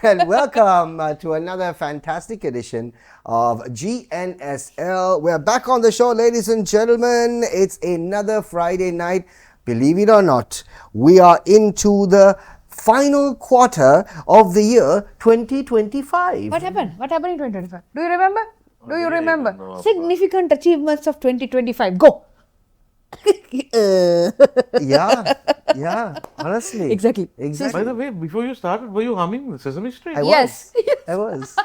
and welcome to another fantastic edition of GNSL. We're back on the show, ladies and gentlemen. It's another Friday night. Believe it or not, we are into the final quarter of the year 2025. What happened? What happened in 2025? Do you remember? Do you remember? Significant achievements of 2025. Go! Yeah, honestly. Exactly. By the way, before you started, were you humming Sesame Street? Yes. I was.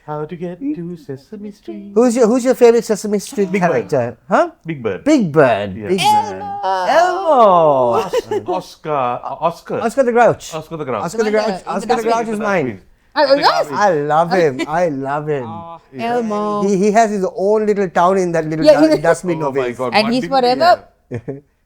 How to get to Sesame Street? Who's your favorite Sesame Street character? Huh? Big Bird. Big Bird. Yeah. Big Bird. Elmo. Oscar The Grouch. Oscar the Grouch. Oscar the Grouch. Oscar the Grouch is mine. Yes. I love him. I love him. Elmo. He has his own little town in that little dustbin Oh of my his. God. And what he's did- forever.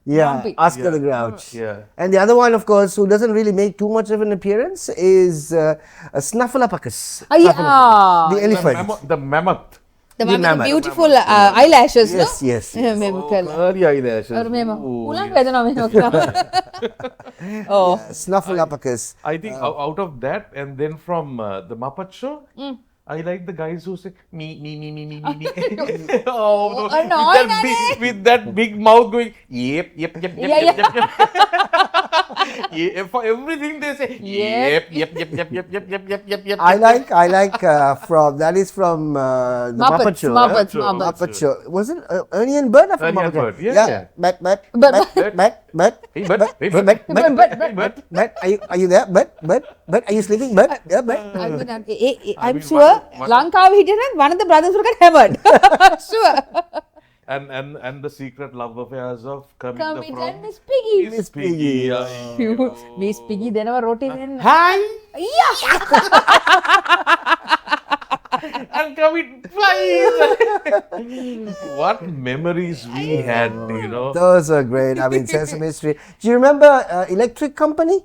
Yeah, Grumpy. Oscar the Grouch. Yeah. And the other one, of course, who doesn't really make too much of an appearance is Snuffleupagus. Yeah. The elephant. The mammoth. The mammoth. beautiful eyelashes, Yes, no? yes. Curly eyelashes. Oh. Snuffleupagus. I think out of that, and then from the Muppet Show, I like the guys who say me. Oh, annoying, with that big mouth going yep. Yeah, for everything they say yep. I like from that is from the Muppet Show. Muppet Show. Was it Ernie and Bert? Ernie and Bert, yeah. But. Hey, but. But, are you there? But, are you sleeping? But, yeah, but. I'm sure Lanka didn't one of the brothers will get hammered. Sure. And the secret love affairs of Kermit the Kermit Frog. and Miss Piggy. Miss Piggy. Miss Piggy, they never wrote it in. Hi! Yeah. And Kermit flies! What memories we had, you know. Those are great. I mean, Sesame Street. Do you remember Electric Company?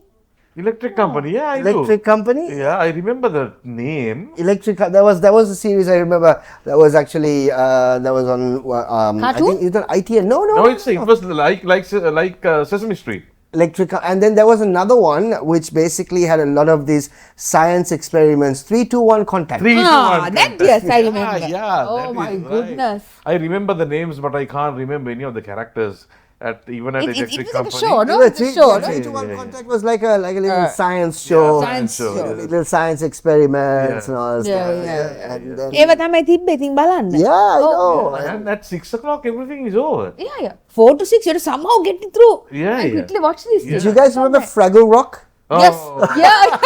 Electric Company, yeah, I Electric do. Company? Yeah, I remember the name. That was a series I remember. That was actually that was on I think either ITN. No. No, it was like Sesame Street. Electric, and then there was another one which basically had a lot of these science experiments. 3, 2, 1 contact. 3, 2, 1. That yes, I remember. Yeah, Oh that my is right. goodness. I remember the names, but I can't remember any of the characters. Even at It Electric was like a Company. show, no? Yeah, It's a show, 3, no? 2, 1 contact was like a little science show. Science show. Little science experiments and all that Yeah, stuff. yeah. And then, ඒව තමයි තිබ්බේ ඉතින් බලන්න. yeah, I know. And at 6 o'clock, everything is over. Yeah. 4 to 6, you have to somehow get it through. Yeah, I yeah. quickly watch this. Do you guys remember Fraggle Rock? Yes. Oh. Yeah.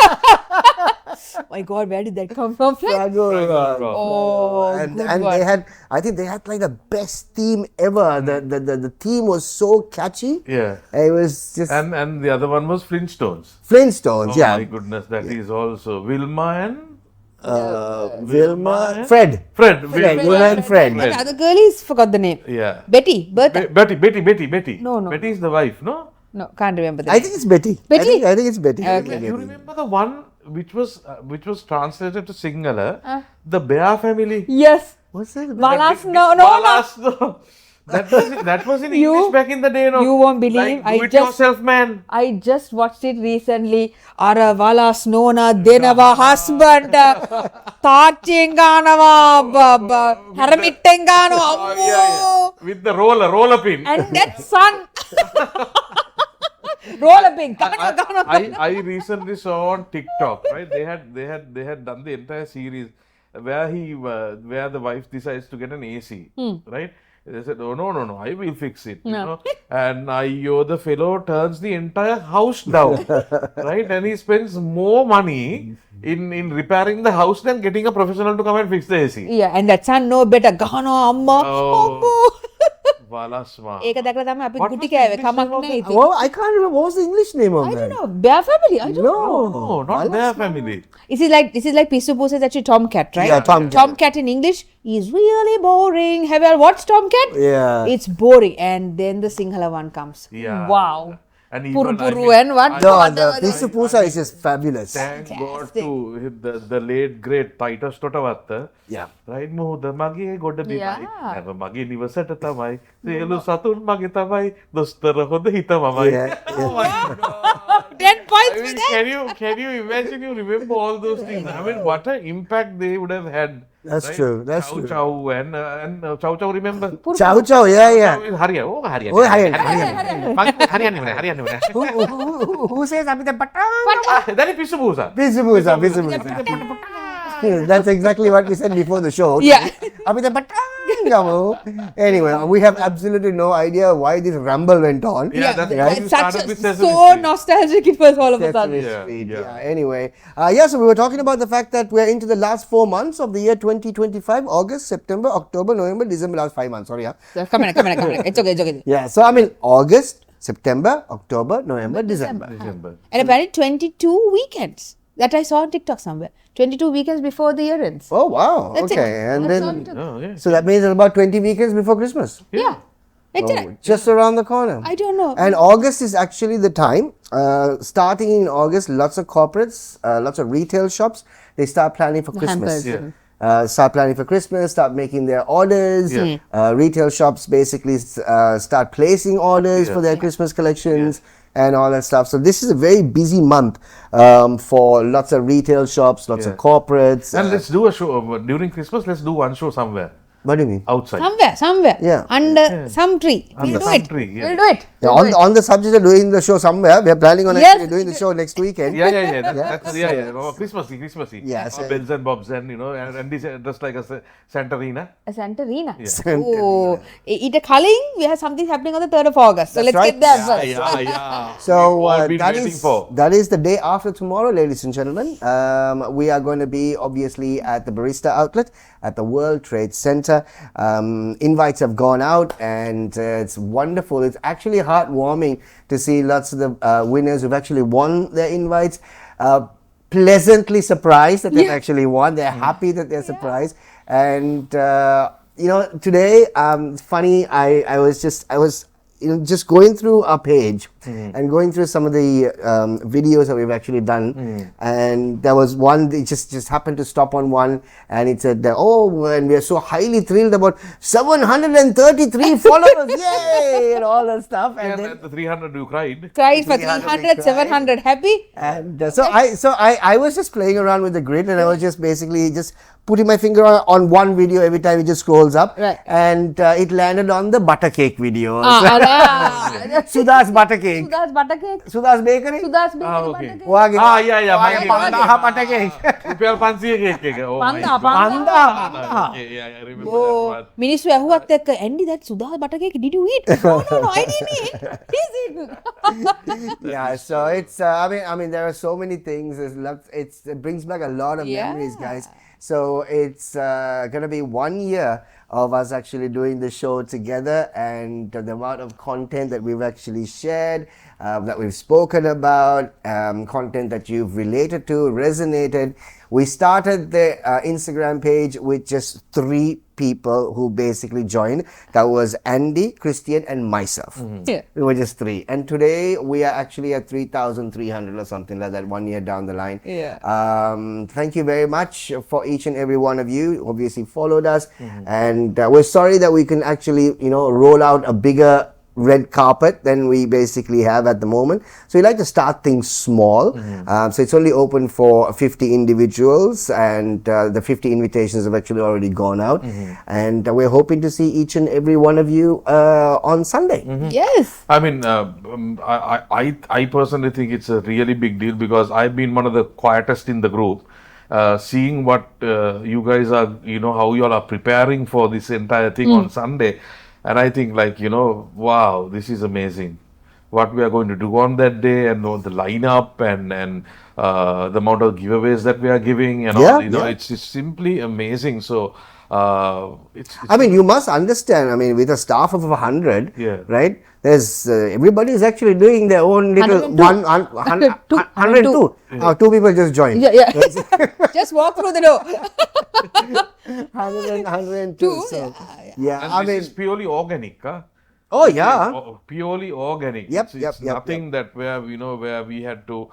My God, where did that come from? Fraggle Rock. Oh, And good they one. had, I think they had like the best theme ever. The theme was so catchy. Yeah. It was just And the other one was Flintstones. Flintstones. Oh Yeah. my goodness, that is also Wilma and Vilma, Fred. Wilma and Fred. And the other girl is, forgot the name. Yeah. Betty. Bertha. Betty. No. Betty is the wife, no? No, can't remember the I name. think it's Betty. Betty? I think it's Betty. You remember the one which was translated to Sinhala, the Bear family? Yes. What's that? Valas, no. Valas, no. That was in English back in the day, no? You won't believe, Like, do it yourself, man. I just watched it recently. Ara Valas Nona Denava husband Tachinganava Haramittenganava Yeah. With the roller pin. and that son roller pin. I recently saw on TikTok, right? They had done the entire series where where the wife decides to get an AC, right? They said, "Oh no, I will fix it." You know? And the fellow turns the entire house down, right? And he spends more money in repairing the house than getting a professional to come and fix the AC. Yeah, and that son no better. Gano amma. Oh. Valasma. ඒක දැකලා තමයි අපි What ගුටි was the කෑවේ English කමක් name of නැහැ it? ඉතින්. Well, I can't remember. What was the English name of I that? don't know. Bear family? I don't know. No, not their family. This is like Pisu Poo says actually Tomcat, right? Yeah, Tomcat. Tomcat in English is really boring. Have you all watched Tomcat? Yeah. It's boring. And then the Sinhala one comes. Yeah. Wow. And Puru even, Puru and what? No, the whatever. Pisu Pusa is just fabulous. thank God to the late great Titus Totavatta. Yeah. Right, Muhuda mage goda bimai. Yeah. Never mage niwasata tamai. Sielu satun mage tamai. Dostara hoda hita mamai. Yeah, Oh my God. 10 I points for mean, that. can you imagine? You remember all those things? I mean, what an impact they would have had. That's right? true, that's Chow true. Chow and Chow Chow. Remember? Chow Chow, yeah, yeah. Chow is Harian. Oh, Harian. Oh, Harian, Harian. Who says Abhita Patang? That is Pisu Pusa. Pisu Pusa, Pisu Pusa. That's exactly what we said before the show. Yeah. Abhita Patang, kamu. Anyway, we have absolutely no idea why this rumble went on. Yeah, that's Yeah, why it's you such started a, with Sesame so Street. nostalgic it was all of a Sesame sudden. Street, Yeah. yeah. Anyway, so we were talking about the fact that we're into the last 4 months of the year 2025, August, September, October, November, December, last 5 months. Sorry, yeah. So, come on. It's okay. Yeah, so I mean, August, September, October, November, December. December. And apparently 22 weekends that I saw on TikTok somewhere. 22 weekends before the year ends. Oh, wow. That's it. Okay. And That's all then, it took. Oh, yeah. so that means it's about 20 weekends before Christmas. Yeah. It's Oh, just around the corner. I don't know. And August is actually the time. Starting in August, lots of corporates, lots of retail shops, they start planning for Christmas. hampers. Yeah. Start planning for Christmas, start making their orders. Yeah. Retail shops basically start placing orders for their Christmas collections and all that stuff. So this is a very busy month for lots of retail shops, lots of Yeah. corporates. And let's do a show during Christmas. Let's do one show somewhere What do you mean? outside. Somewhere. Yeah. Under some tree. Under We'll do some it. tree, yeah. We'll do it. Yeah, We'll do it. on the subject of doing the show somewhere, we are planning on Yes. actually doing the show next weekend. Yeah. That's Oh, Christmassy. Yeah, Bells and bobs and and this dressed like a Santarina. A Santarina. Yeah. Oh, it a culling. We have something happening on the 3rd of August. So That's let's get right. there first. Yeah. So All been that waiting is for. that is the day after tomorrow, ladies and gentlemen. We are going to be obviously at the Barista Outlet at the World Trade Center. Invites have gone out, and it's wonderful. It's actually heartwarming to see lots of the winners who've actually won their invites. Pleasantly surprised that they've Yeah. actually won. They're happy that they're surprised, and today, it's funny. I was just going through our page and going through some of the videos that we've actually done, and there was one that just happened to stop on one, and it said that, and we are so highly thrilled about 733 followers, yay, and all that stuff, and And then. at the 300 you cried. Cried for 300, 300, 700. Happy? And I was just playing around with the grid, and I was just basically just putting my finger on one video every time it just scrolls up, Right. and it landed on the butter cake video. Sudha's butter cake, Sudha's butter cake. Sudha's bakery. Sudha's bakery okay. butter cake. Wage- Yeah. Wage Panda butter cake. Rupiah 500 cake. Oh my Panda, God. Panda. Yeah, I remember Oh, that one. මිනිස්සු ඇහුවත් එක්ක Andy, that Sudha's butter cake, did you eat? No, I didn't eat. He's eaten. Yeah, so it's I mean there are so many things. It brings back a lot of memories, guys. So it's gonna be 1 year of us actually doing the show together, and the amount of content that we've actually shared, that we've spoken about, content that you've related to, resonated. We started the Instagram page with just 3 people who basically joined. That was Andy, Christian, and myself. Yeah. We were just 3. And today we are actually at 3,300 or something like that 1 year down the line. Yeah. Thank you very much for each and every one of you. Obviously followed us. And we're sorry that we can actually, roll out a bigger red carpet than we basically have at the moment. So we like to start things small. So it's only open for 50 individuals, and the 50 invitations have actually already gone out. And we're hoping to see each and every one of you on Sunday. Yes. I mean, I personally think it's a really big deal because I've been one of the quietest in the group. Seeing what you guys are, how you all are preparing for this entire thing on Sunday. And I think wow, this is amazing. What we are going to do on that day, and the lineup and the amount of giveaways that we are giving and all, it's just simply amazing. So it's I mean, you must understand, with a staff of 100, Yeah. right? There's everybody is actually doing their own little 102. 102. 2 people just joined. Yeah. Just walk through the door. 102. So, yeah, and this is purely organic. Oh, yeah. Purely organic. Yep, It's yep. nothing that where we had to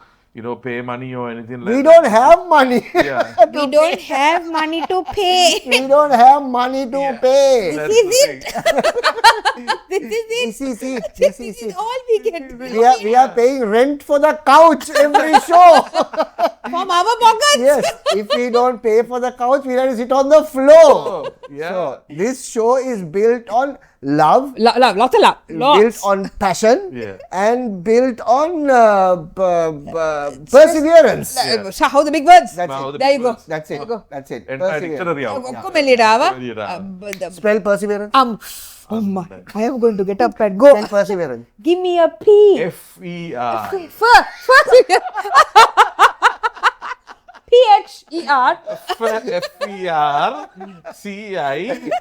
pay money or anything like We that. don't have money. Yeah. We don't have money to pay. We don't have money to Yeah. pay. That's This the is thing. This is it. See. This is all we get We are paying rent for the couch every show. from our pockets. Yes, if we don't pay for the couch, we have to sit on the floor. Oh, yeah. So this show is built on love, Love, lots of love. built on passion, Yeah. and built on perseverance. So how the big words? That's Now it. the There you go. people- That's it. There you go. That's it. Entire Perseverance. dictionary out. Come and Spell perseverance. oh my, I am going to get up and go. Spell perseverance. Give me a P. FER. P-H-E-R. FERCIWIRESPHIAN.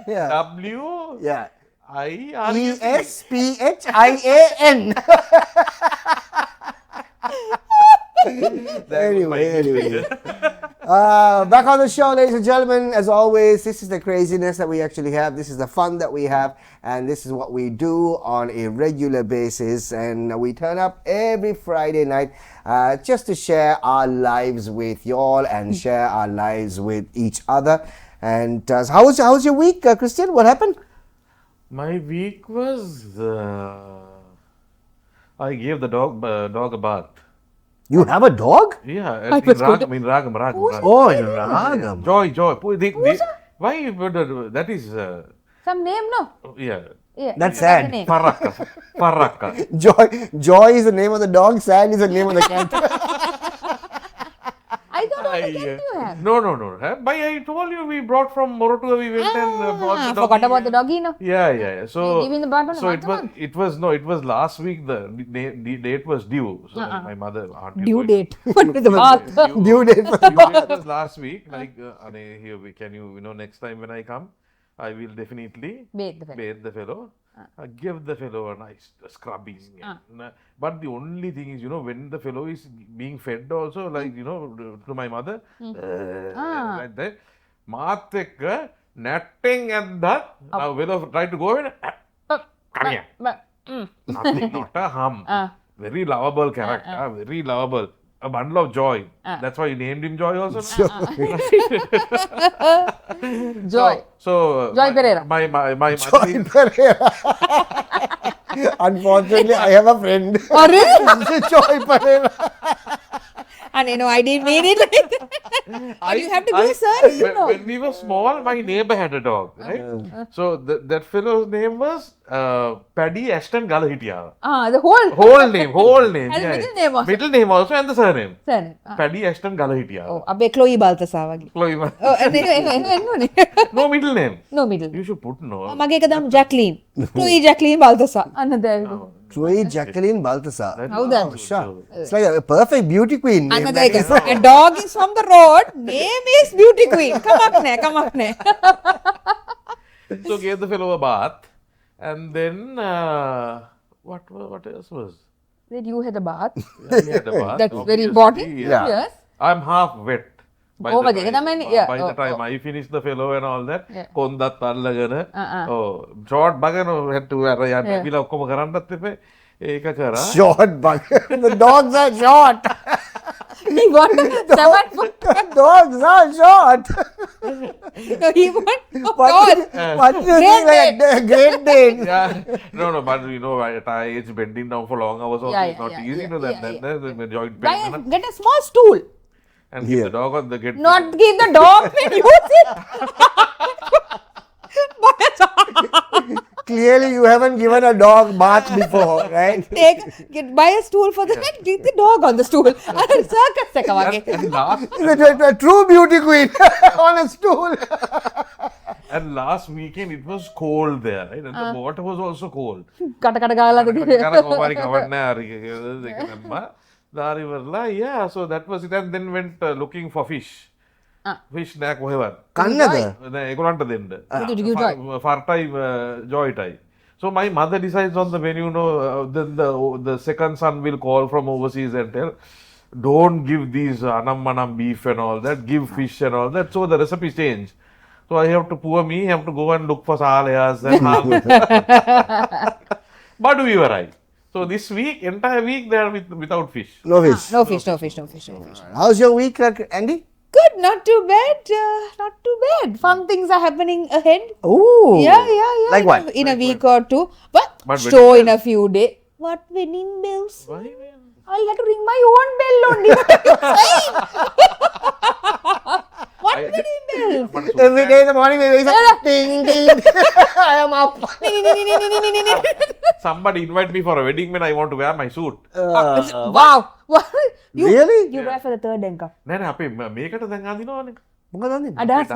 Yeah. ESPHIAN. Anyway. Back on the show, ladies and gentlemen. As always, this is the craziness that we actually have. This is the fun that we have, and this is what we do on a regular basis. And we turn up every Friday night just to share our lives with y'all and share our lives with each other. And how was your week, Christian? What happened? My week was I gave the dog a bath. You have a dog? Yeah, I in was going to- Ragam. Oh, in Ragam. Joy. Why that is Some name, no? yeah. Yeah, That's the sad. name. Paraka. Joy is the name of the dog. Sad is the name of the cat. I thought only cat you have. No. But I told you we brought from Morotua. We went and brought the dog. Forgot about the doggy, no? Yeah. So, You give him the bath on a so month. it was last week. The date was due. So my mother, aren't you Due going- date. What is the bath? Due date for the Due date was last week. Like, here can you next time when I come, I will definitely Bathe the fellow. bathe the fellow. Give the fellow a nice scrubbing. But the only thing is, when the fellow is being fed also, like, to my mother, like that, Matheka, natting and that, now fellow tried to go in, come here. Nothing, not a hum. Very lovable character, very lovable. A bundle of joy. That's why you named him Joy also. Joy. So Joy Pereira. My mother Joy is- Pereira. Unfortunately, I have a friend. Oh, really? Joy Pereira. And I didn't mean it like that. But you have to go, sir. When we were small, my neighbor had a dog, right? So that fellow's name was Paddy Ashton Galahitya. The whole Whole name. And middle name also. Middle name also and the surname. surname. Paddy Ashton Galahitya. Oh, abbe Chloe Balthasar wage. Chloe. Oh, no. No middle name. No middle. You should put no. Mage kadam Jacqueline. Chloe Jacqueline Balthasar. There you go. Chloe Jacqueline Balthasar. How that? Sure. It's like a perfect beauty queen name. Another a dog is from the road. Name is Beauty Queen. Come up ne. So gave the fellow a bath, and then what else was? Then you had a bath. Yeah, he had a bath. That's very obviously, important. Yeah. Yes. I'm half wet. By Oh, the but time, by the time I finished the fellow and all that, Yeah. kondat allagana, oh, short bagano had to wear. I will ඔක්කොම කරන්නත් එපේ. ඒක කරා. Short bug. The dogs are short. He want 7 foot. Dogs are short. He want tall. What do you think? Like a great Dane. Yeah, no, but at our age, bending down for long hours also is not easy. The joint pain. Get a small stool. And keep the dog on the get. Not give the dog and use it. Clearly, you haven't given a dog bath before, right? Buy a stool for the head. Get the dog on the stool. Circus se kawage. And last A true beauty queen on a stool. and last weekend it was cold there, right? And the water was also cold. Kata gala Yeah, so that was it. And then went looking for fish. Fish nack whatever. Kannada. ඒගොල්ලන්ට දෙන්න. Did you give joy? Fartai joy tie. So my mother decides on the menu, then the second son will call from overseas and tell, don't give these anam manam beef and all that, give fish and all that. So the recipe change. So I have to go and look for salayas and but we were right. So this week, entire week, they are without fish. No fish. No fish, no fish, no fish, no fish. How's your week, Andy? Good, not too bad. Not too bad. Fun things are happening ahead. Oh. Yeah. Like what? In a week or two. But But show wedding in a few days. What wedding bells? Why, man? I'll have to ring my own bell only. What are you saying? What wedding bells? But Every day in the morning, we wake up, ding, ding. I am up. somebody invite me for a wedding when I want to wear my suit. Wow. Really? You wear for the third anchor. නෑ නෑ අපි මේකට දැන් අඳිනවනේ. මොකද අඳින්නේ? A dance.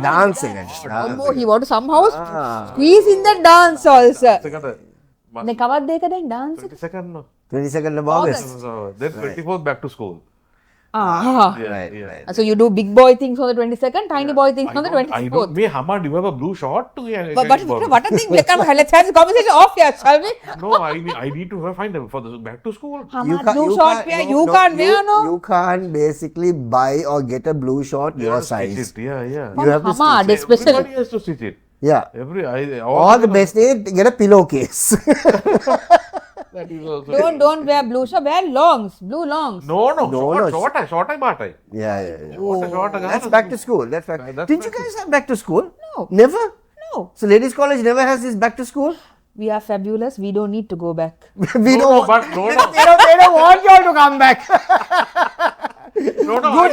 dancing. Oh, he want to somehow squeeze in the dance also. ඒකට Then කවද්ද ඒක දැන් dance? 22nd no. 22nd of August. So then 24th back to school. Right. So you do big boy things on the 22nd, tiny boy things on the I 24th. don't may Hama do you have a blue short to But what a thing. Let's have this conversation off here, shall we? No, I need to find them for the back to school. Hamad blue short wear, you can't wear, no? You can't basically buy or get a blue short your Stitch size. it. Yeah. You have to Hamad, stitch it. especially. Everybody has to stitch it. Yeah. Or the best is get a pillowcase. That is also. Don't wear blue short, wear longs, blue longs. No. No. Short I bought. Yeah. Short That's back to school. That's back. That's Didn't you back guys have back to school? No. Never? No. So ladies college never has this back to school? We are fabulous. We don't need to go back. We No, don't but no. they don't want you all to come back. No. Good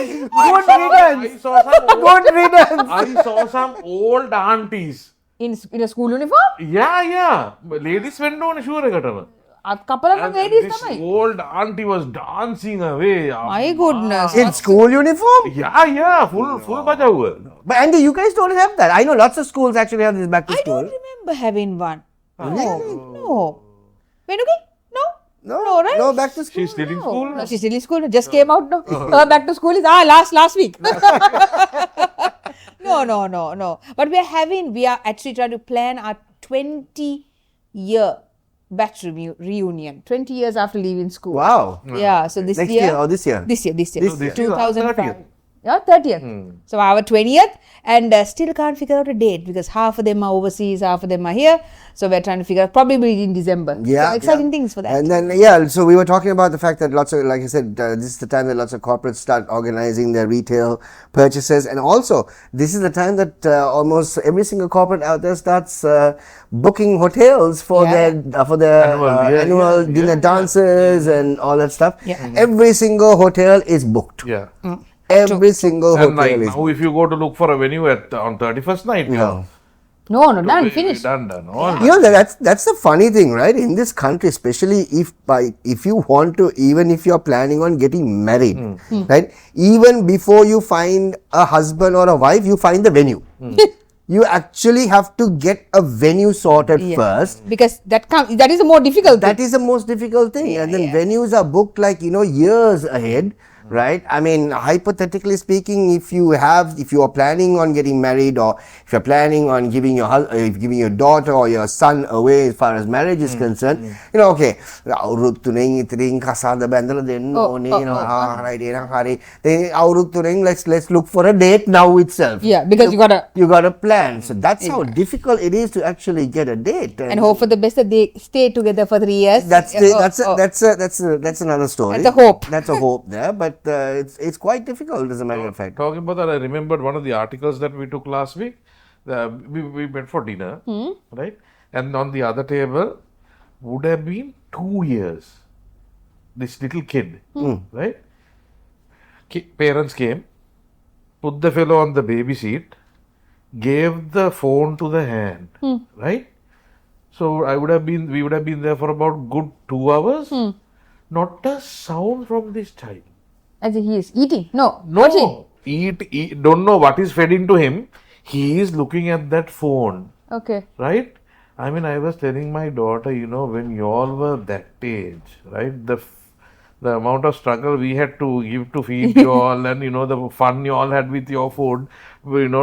riddance. Good riddance. I saw some old aunties. In a school uniform? Yeah. Ladies went on sure ekatama. A couple of And ladies this tamai. old auntie was dancing away. My goodness. In school uniform? Yeah. Full bajawa. But Andy, you guys don't have that. I know lots of schools actually have this back to I school. don't remember having one. Really? No. Venuki? No. No, right? No back to school. She's still in school. No, she's still in school. Just came out. No, her back to school is last week. No. But we are actually trying to plan our 20-year batch reunion. 20 years after leaving school. Wow. Yeah. So this Next year. year or this year? This year. This year. 2005. 30th. Yeah, 30th. So our 20th, and still can't figure out a date because half of them are overseas, half of them are here. So we're trying to figure out probably in December. Yeah. So exciting things for that. And then, so we were talking about the fact that lots of, like I said, this is the time that lots of corporates start organizing their retail purchases. And also, this is the time that almost every single corporate out there starts booking hotels for their annual dinner dances and all that stuff. Yeah. Every single hotel is booked. Yeah. Every single And like hotel is now, if you go to look for a venue on 31st night, No. No, done, finished. Done. All You know, that's the funny thing, right? In this country, especially if you want to, even if you're planning on getting married, right? Even before you find a husband or a wife, you find the venue. You actually have to get a venue sorted first. Because that is a more difficult thing. That is the most difficult thing. And then venues are booked like, years ahead. Right? I mean, hypothetically speaking, if you are planning on getting married, or if you're planning on giving your daughter or your son away as far as marriage is concerned, okay, let's look for a date now itself. Yeah, because you gotta plan. So that's how difficult it is to actually get a date. and hope for the best that they stay together for 3 years. That's another story. That's a hope. That's a hope there, but it's quite difficult as a matter of fact. Talking about that, I remembered one of the articles that we took last week. We went for dinner, right? And on the other table would have been 2 years. This little kid, right? Parents came, put the fellow on the baby seat, gave the phone to the hand, right? So we would have been there for about good 2 hours. Not a sound from this child. As he is eating. No. Eat. Don't know what is fed into him. He is looking at that phone. Okay. Right? I mean, I was telling my daughter, when you all were that age, right? The amount of struggle we had to give to feed you all, and the fun you all had with your food,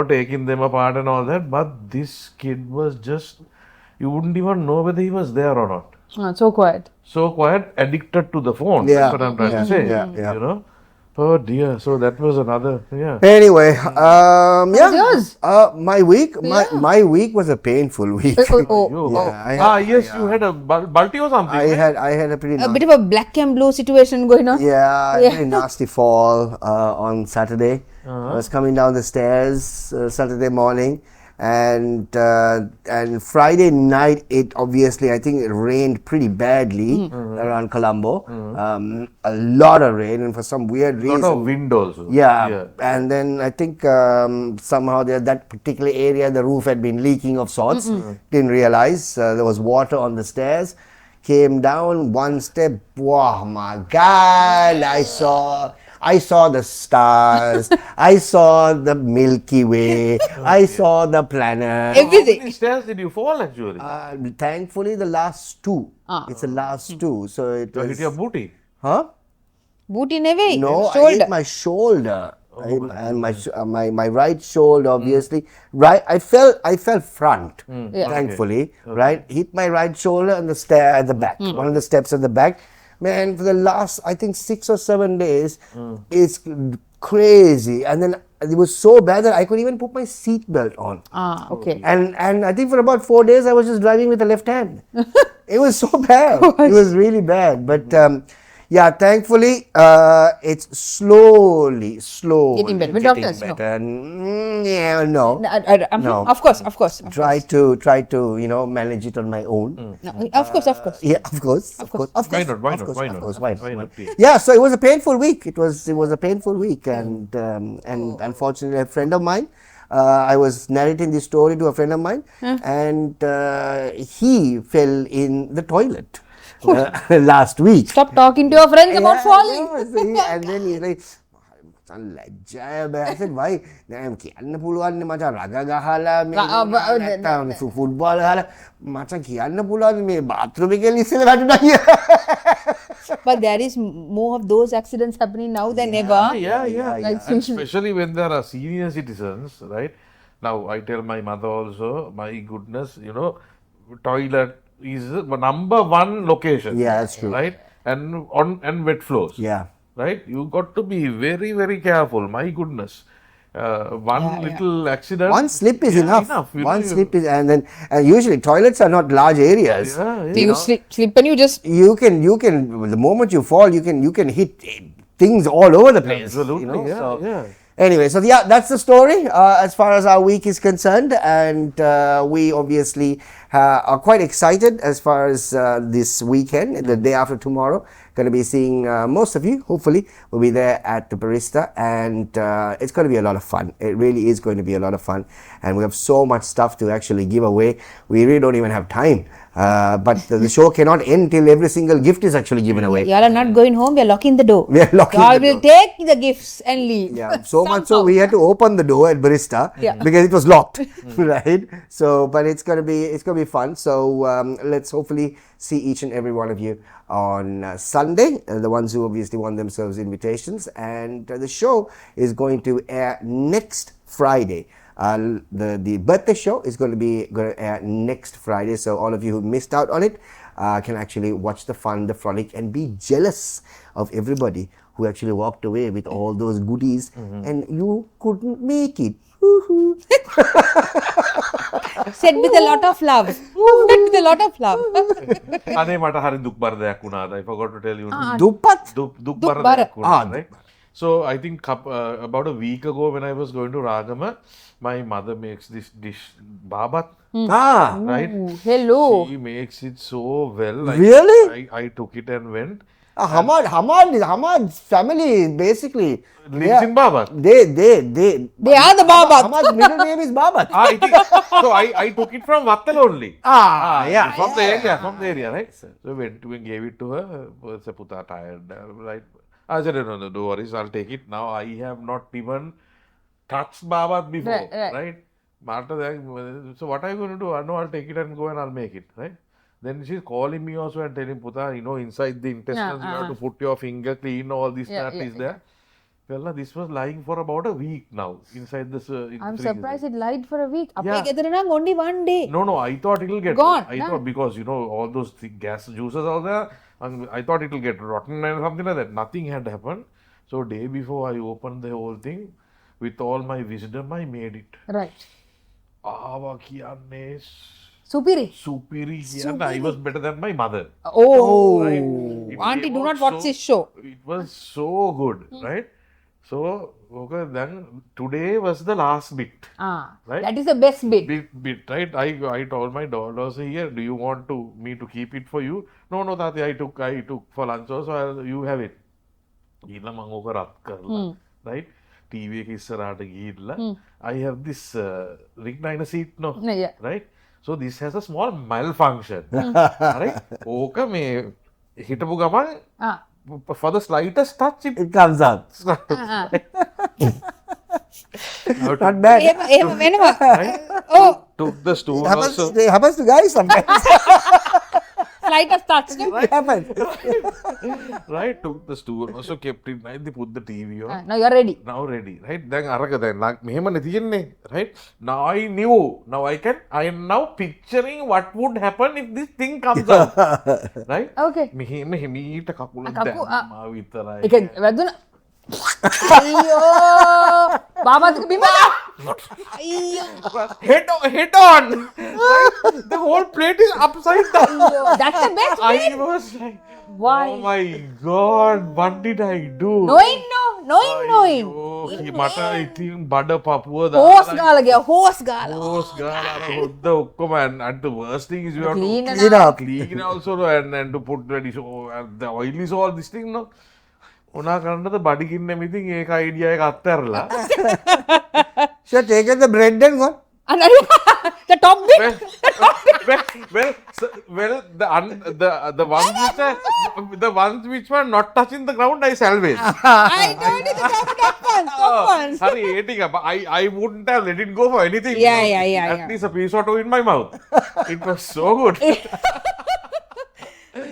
taking them apart and all that. But this kid was just, you wouldn't even know whether he was there or not. So quiet. So quiet, addicted to the phone. Yeah. That's what I'm trying to say. Yeah. So Oh dear. So that was another. Yeah. Anyway, yeah. yours? My week, Yeah. my week was a painful week. You. Yeah, Yes, you had a bulty or something. right? I had a pretty A bit of a black and blue situation going on. yeah, Yeah. very nasty fall on Saturday. I was coming down the stairs Saturday morning, and Friday night it obviously I think it rained pretty badly around Colombo. A lot of rain, and for some weird reason, Lot of wind also. yeah. And then I think somehow that particular area, the roof had been leaking of sorts. Didn't realize there was water on the stairs. Came down one step. Wow, my God! I saw the stars. I saw the Milky Way. I saw the planet. How Everything. many stairs did you fall actually? Thankfully, the last two. It's the last two. So it You hit was. your booty. Huh? Boot in a way. No, I Shoulder. hit my shoulder. And my right shoulder, obviously. Right, I fell front. Yeah. Thankfully, right. Hit my right shoulder and the stair at the back. One of the steps at the back. Man, for the last I think 6 or 7 days, it's crazy. And then it was so bad that I couldn't even put my seatbelt on. Okay. And I think for about 4 days I was just driving with the left hand. It was so bad. It was really bad. But yeah, thankfully it's slowly Getting better. With doctors, no. better. Yeah, no. No. Of course. Try to manage it on my own. No, of course. Yeah, of course. Why not? Why Of not? course, Why of not? course, Why why not? not? Please. Yeah, so it was a painful week. It was a painful week, and unfortunately, a friend of mine. I was narrating this story to a friend of mine, and he fell in the toilet last week. Stop talking to your friends about falling. And then he's like, මචන් ලැජ්ජාය බෑ. I said, why? නෑ කියන්න පුළුවන් නේ මචන් රග ගහලා නැත්තම් football ගහලා මචන් කියන්න පුළුවන් මේ බාත්රූම් එකේ ඉස්සෙල්ලා වැටුණා කියලා. But there is more of those accidents happening now than ever. Yeah. Like, And especially when there are senior citizens, right? Now I tell my mother also, my goodness, toilet is the number one location. Yeah, that's true. Right? And wet floors. Yeah. Right? You got to be very, very careful. My goodness. One little accident. One slip is enough. One slip is, and usually toilets are not large areas. you slip and you just You can the moment you fall, you can hit things all over the place. Absolutely. Yeah. Anyway, so yeah, that's the story as far as our week is concerned, and we obviously are quite excited as far as this weekend, the day after tomorrow. Going to be seeing most of you, hopefully, will be there at the Barista, and it's going to be a lot of fun. It really is going to be a lot of fun, and we have so much stuff to actually give away. We really don't even have time. But the show cannot end till every single gift is actually given away. y'all are not going home. We are locking the door. We are locking Y'all the will door. take the gifts and leave. Yeah, so much so Somehow. we had to open the door at Barista because it was locked, right? So, but it's gonna be fun. So let's hopefully see each and every one of you on Sunday. The ones who obviously won themselves invitations, and the show is going to air next Friday. The birthday show is going to air next Friday. So all of you who missed out on it can actually watch the fun, the frolic, and be jealous of everybody who actually walked away with all those goodies, and you couldn't make it. Woohoo. Said with a lot of love. Said with a lot of love. අනේ මට හරි දුක් බර දෙයක් වුණාද? I forgot to tell you. Dupat? දුක් බර බර. දෙයක් වුණා, right? So I think about a week ago when I was going to Ragama, my mother makes this dish, babat, right? Ooh, hello. She makes it so well. Really? I took it and went. Hamad family basically Lives in Babat. They are the Babat. Hamad's middle name is Babat. I think so. I took it from Vattal only. Yeah. From the area, right? So went to and gave it to her. Said, "Puta tired, right?" I said, "No, don't worry. I'll take it." Now I have not even touched Babat before, right? So what are you going to do? I know I'll take it and go and I'll make it, right? Then she's calling me also and telling, Puta, inside the intestines, you have to put your finger clean, all this, that is there. Well, this was lying for about a week now inside this. I'm surprised it lied for a week. Yeah. Only one day. No, I thought it'll get Gone, I thought because all those gas juices are there, and I thought it'll get rotten and something like that. Nothing had happened. So day before I opened the whole thing, with all my wisdom, I made it. Right. ආවා කියන්නේ Supiri. සුපිරි කියන්න I was better than my mother. Oh. It Auntie, came do out not watch this show. It was so good, right? So okay, then today was the last bit. Right? That is the best bit. Bit, right? I told my daughter, say, here, do you want me to keep it for you? No, Tati, I took for lunch also, you have it. ඊළඟ මම ඕක රත් කරලා, right? TV එක ඉස්සරහට ගිහිල්ලා, I have this recliner seat, no? Yeah. Right? So this has a small malfunction. Right? ඕක මේ හිටපු ගමන් for the slightest touch it It comes out. Not bad. එහෙම වෙනවා. Oh, took the stool also. It happens to guys sometimes. slightest touch. No? It happens. Right? Took the stool also, kept it nice. They put the TV on. Now you're ready. Now ready, right? දැන් අරක දැන් මෙහෙමනේ තියෙන්නේ, right? Now I knew. Now I am now picturing what would happen if this thing comes out. Right? Okay. මෙහෙම හිමීට කකුල කකුල, දැම්මා විතරයි. ඒක වැදුනා. අයියෝ. බාබාගේ බිම. අයියෝ. Head on. Right? The whole plate is upside down. That's the best I bit. was like, Why? oh my God, what did I do? Knowing. මට ඉතින් බඩ පපුව Horse ගාලා ගියා. Horse ගාලා. හෝස් ගාලා අර හොද්ද ඔක්කොම and the worst thing is you have Clean to it up. clean also and to put ready so and the oil is all this thing no මොනා කරන්නද බඩගින්න මිතින් ඒක අයිඩියා එක අත්හැරලා Should have taken the bread and gone. The top bit. well the ones which were not touching the ground I salvaged. I told you the top ones. Sorry, ඒ ටික I wouldn't have let it go for anything. Yeah. At least a piece or two in my mouth. It was so good.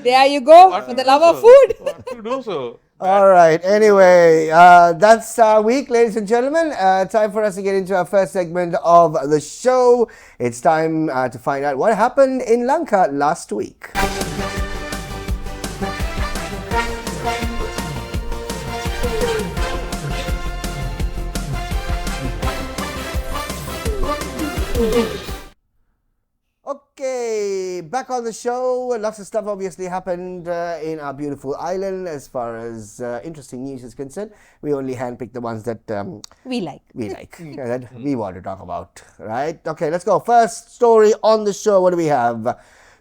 There you go for the love of food. What to do so? All right. Anyway, that's our week, ladies and gentlemen. Time for us to get into our first segment of the show. It's time to find out what happened in Lanka last week. Okay, back on the show. Lots of stuff obviously happened in our beautiful island as far as interesting news is concerned. We only handpick the ones that We like. that we want to talk about, right? Okay, let's go. First story on the show. What do we have?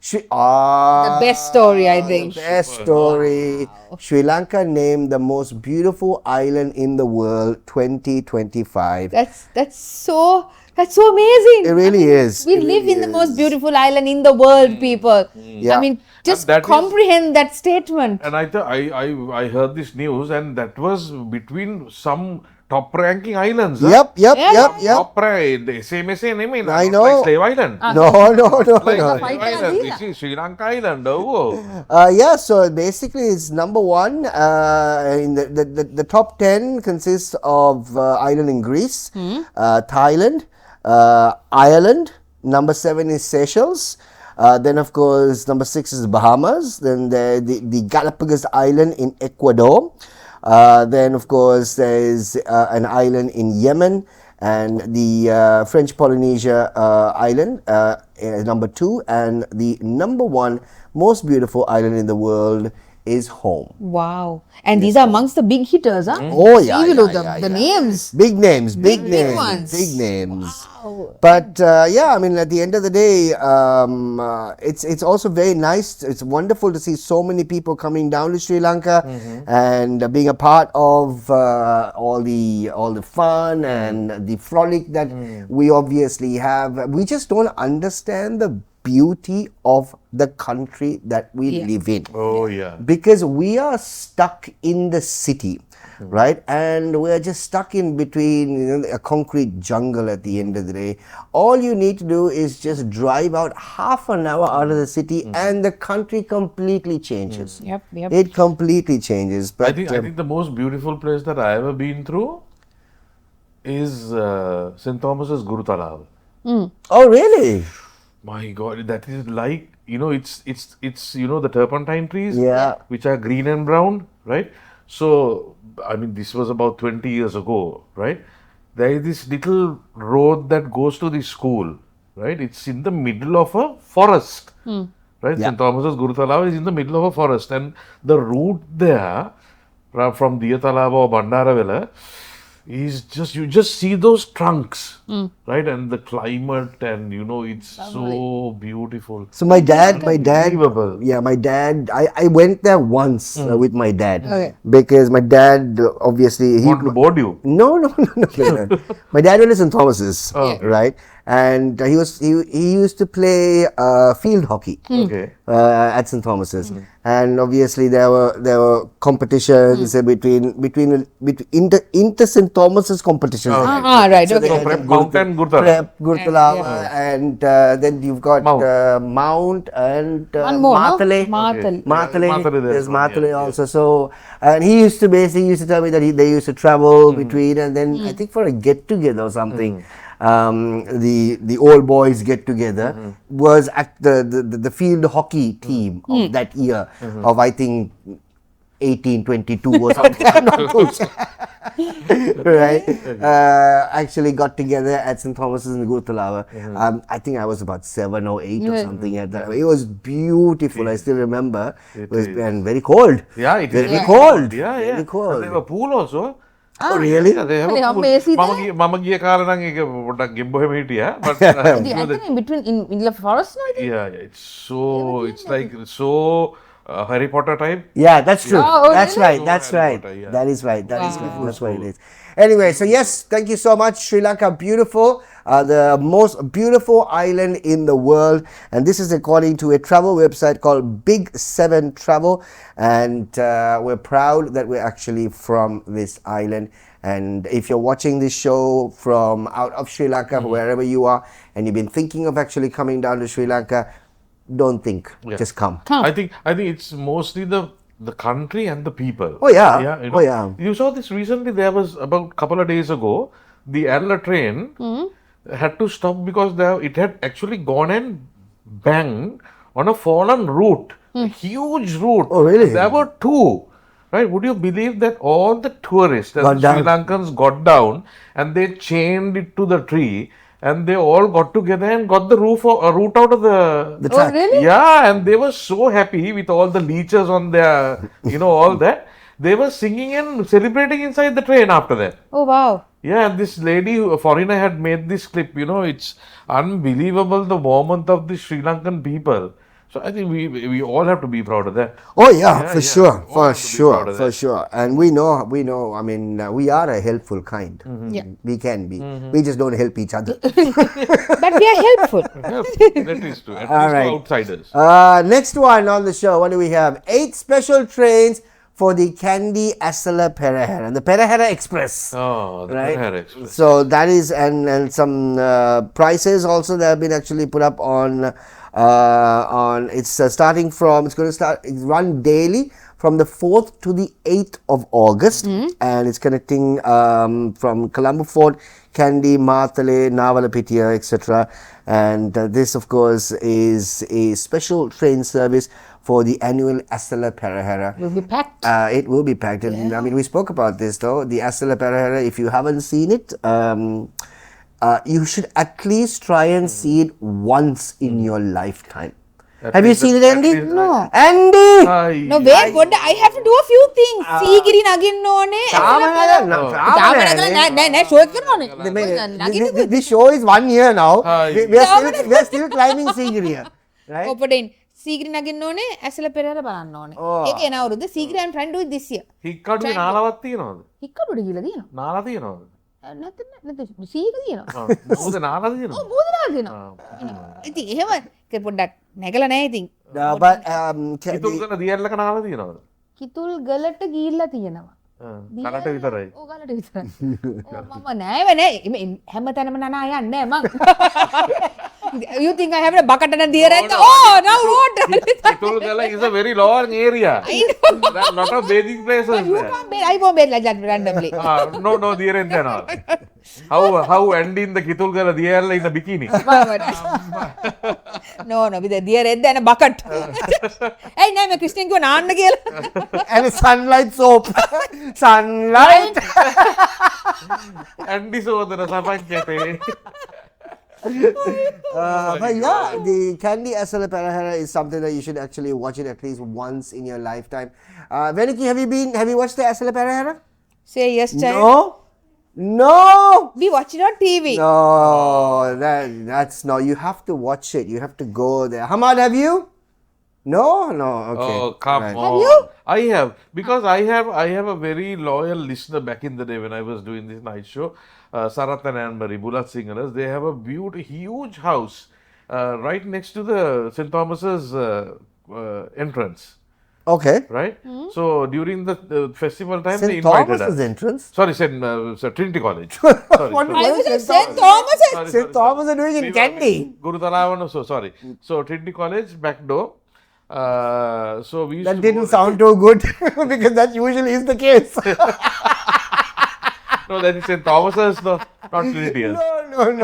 The best story, I think. Best story. Wow. Sri Lanka named the most beautiful island in the world 2025. That's so amazing. It really is. We It live really in the is. most beautiful island in the world, people. Yeah. I mean, just that is- comprehend that statement. And I heard this news and that was between some top ranking islands. huh? Yep. Top rank, the SMSA name, I not know. like Slave Island. No. Like Slave Fight Island. Island. This is Sri Lanka Island. Oh. Yeah, so basically it's number one. In the top 10 consists of island in Greece, Thailand, Ireland. Number 7 is Seychelles. Then of course number 6 is Bahamas. Then the Galapagos Island in Ecuador. Then of course there is an island in Yemen, and the French Polynesia island is number 2, and the number 1 most beautiful island in the world is home. Wow. And these are amongst the big hitters, huh? Oh yeah, See, yeah, the names. Big names, big ones. names. Wow. But yeah, I mean, at the end of the day, it's also very nice. It's wonderful to see so many people coming down to Sri Lanka and being a part of all the fun and the frolic that we obviously have. We just don't understand the beauty of the country that we live in. Oh yeah. Because we are stuck in the city, right? And we're just stuck in between a concrete jungle at the end of the day. All you need to do is just drive out half an hour out of the city and the country completely changes. Yep. It completely changes. But I think the most beautiful place that I ever been through is St. Thomas's Guru Talab. oh, really? My God, that is like, it's the turpentine trees, Yeah. which are green and brown, right? So, I mean, this was about 20 years ago, right? There is this little road that goes to the school, right? It's in the middle of a forest, right? Yeah. St. Thomas's Guru Talava is in the middle of a forest, and the route there from Diya Talava or Bandaravela is just, you just see those trunks, right? And the climate, and it's so beautiful. So my dad, Unbelievable. yeah, my dad, I went there once with my dad. Okay. Because my dad, obviously, Want to board you? No. My dad went to St. Thomas's, Oh. right? And he used to play field hockey Okay. at St. Thomas's, and obviously there were competitions between inter St. Thomas's competitions. Right. So they Okay. had Prep Mount and Gurtala. Prep, Gurtalava, and then you've got Mount and One more, no? Matale. Matale. Matale. Matale, There's there's one, Matale yeah, also. So, and he used to tell me that they used to travel between, and then I think for a get together or something. The old boys get together was at the field hockey team of that year of, I think, 1822 or something. I'm not too sure. Right? Actually got together at St. Thomas's in Gurtalava. I think I was about 7 or 8 or something at that. It was beautiful. I still remember. It was, and very cold. Yeah, it is. Very cold. Yeah. Very cold. And they have a pool also. Oh, really? Yeah, they have Really, a pool. amazing. මම ගිය කාලේ නම් ඒක පොඩ්ඩක් ගෙම්බොහෙම හිටියා. But I think in between in the forest, no? I think. yeah, it's like so Harry Potter type. Yeah, that's true. Oh, That's really? right. That's Harry right. Potter, yeah. That is right. That is right. That's what it is. Anyway, so yes, thank you so much, Sri Lanka. Beautiful. The most beautiful island in the world. And this is according to a travel website called Big 7 Travel. And we're proud that we're actually from this island. And if you're watching this show from out of Sri Lanka, wherever you are, and you've been thinking of actually coming down to Sri Lanka, don't think, just come. I think it's mostly the country and the people. Oh, yeah. You Oh, yeah. You saw this recently. There was about a couple of days ago, the Adler train had to stop because it had actually gone and banged on a fallen route, a huge route. Oh, really? There were two. Right? Would you believe that all the tourists and Got the Sri down. Lankans got down and they chained it to the tree, and they all got together and got the route out of the track. really? Yeah, and they were so happy with all the leeches on their, all that. They were singing and celebrating inside the train after that. Oh, wow. Yeah, and this lady, a foreigner, had made this clip. It's unbelievable, the warmth of the Sri Lankan people. So I think we all have to be proud of that. Oh yeah, Yeah, for yeah. sure, All for have to be sure, proud of for that. sure. And we know. I mean, we are a helpful kind. Yeah. We can be. We just don't help each other. But we are helpful. Yeah, that is true. At All least right. to outsiders. Next one on the show. What do we have? 8 special trains for the Kandy Asala Perahera and the Perahera Express. Oh, the Right. Perahera Express. So that is and some prices also that have been actually put up on it's starting from it's run daily from the 4th to the 8th of August, and it's connecting from Colombo Fort, Kandy, Matale, Navalapitiya, etc. And this, of course, is a special train service for the annual Asala Perahera. Will be packed. It will be packed. And, I mean, we spoke about this though. The Asala Perahera, if you haven't seen it, you should at least try and see it once in your lifetime. Have you seen it, Andy? No. Andy! No, wait, what? I have to do a few things. Sigiri nagin ඕනේ. නෑ show එක කරනවානේ. This show is 1 year now. Hi. We are still climbing Sigiriya. Right? ඔපටෙන් Sigiri නගින්න ඕනේ ඇසල පෙරහැර බලන්න ඕනේ. ඒක එන අවුරුද්ද Sigiri I'm trying to do it this year. හික්කඩුවේ නාලවත් තියෙනවද? හික්කඩුවට ගිහලා තියෙනවා. නාලා තියෙනවද? නැත්නම් සීගිරි තියෙනවා. මොකද නාලා තියෙනවද? බෝධනා තියෙනවා. ඉතින් එහෙම පොඩ්ඩක් නැගලා නැහැ ඉතින්. But කිතුල් කරන දියල්ලක නාලා තියෙනවද? කිතුල් ගලට ගිහිල්ලා තියෙනවා. කනට විතරයි. ඕ ගලට විතරයි. මම නෑව නෑ හැමතැනම නනා යන්නේ නෑ මං. You think I have a bucket and a deer and oh now water. කිතුල් ගල is a very long area. There are lot of bathing places You there. can't bear, I won't bear like that randomly. No deer and all. How Andy in the Kitulgala Diella in the bikini? No, with a deer head and a bucket. Hey, now I'm Christian ko naan කියලා. And a sunlight soap. Sunlight. ඇන්ඩි සෝදන සපක් කැටේ. But yeah, the Candy Asala Perahera is something that you should actually watch it at least once in your lifetime. Veniki, have you watched the Asala Perahera? Say yes, child. No. No. We watch it on TV. No, that's no. You have to watch it. You have to go there. Hamad, have you? No, no. Okay. Oh, come Right. on. Have you? I have. Because I have a very loyal listener back in the day when I was doing this night show. Sarath and Anne-Marie, Bulat Singers. They have a huge house right next to the St. Thomas's entrance. Okay. Right? So during the festival time, they St. invited Thomas's us. entrance. Sorry, Trinity College. Sorry, What sorry. I was at St. Thomas. Thomas's. Sorry, St. Thomas are doing in Candy. Guru Talavan, so sorry. So Trinity College, back door. So we used That to didn't go- sound too good because that usually is the case. No, that is St. Thomas's, no, not Trinity. No. Good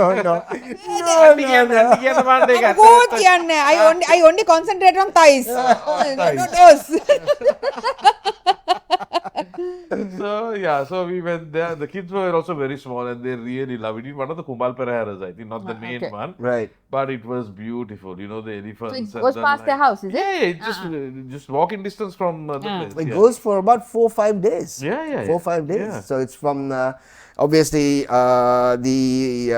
කියන්නේ. I only concentrate on thighs. Not toes. So yeah, so we went there. The kids were also very small and they really loved it. One of the Kumbal Pereira's, I think, not the main okay. one. Right. But it was beautiful. You know, the elephants. So it and goes the past their house, is it? Yeah, it just walking distance from the place. It yeah. goes for about 4-5 days. Yeah. 4-5 days. Yeah. So it's from obviously the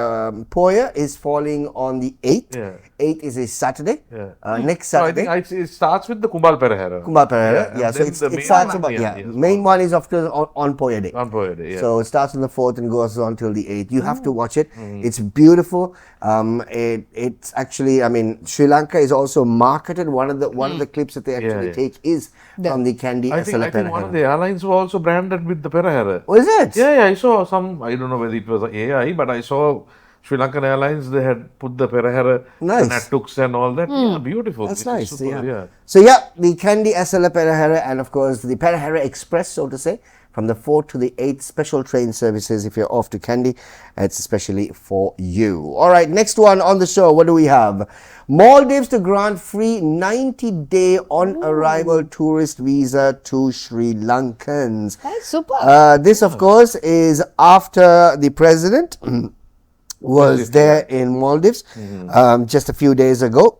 Poya is falling on the 8th. Yeah. 8th is a Saturday. Yeah. Next So I Saturday. think it starts with the Kumbal Pereira. Kumbha Perera. and Yeah, so then it's, the it main starts one, about, yeah, main one is of course on Poya Day. On Poya Day, yeah. So it starts on the 4th and goes on till the 8th. You have to watch it. Mm-hmm. It's beautiful. It's actually, I mean, Sri Lanka is also marketed. One of the clips that they actually yeah. take is from the Candy I think Asala one of Perahera. the airlines were also branded with the Pereira. Oh, is it? Yeah, I saw some, I don't know whether it was AI, but I saw Sri Lankan Airlines, they had put the Pereira, Nice. the Natuks and all that. Yeah, beautiful. That's It is nice. super, yeah. So yeah, the Candy Asala Perahera and of course the Perahera Express, so to say, from the 4th to the 8th, special train services if you're off to Kandy. It's especially for you. All right, next one on the show. What do we have? Maldives to grant free 90-day on-arrival tourist visa to Sri Lankans. That's super. This, of course, is after the president was there in Maldives just a few days ago.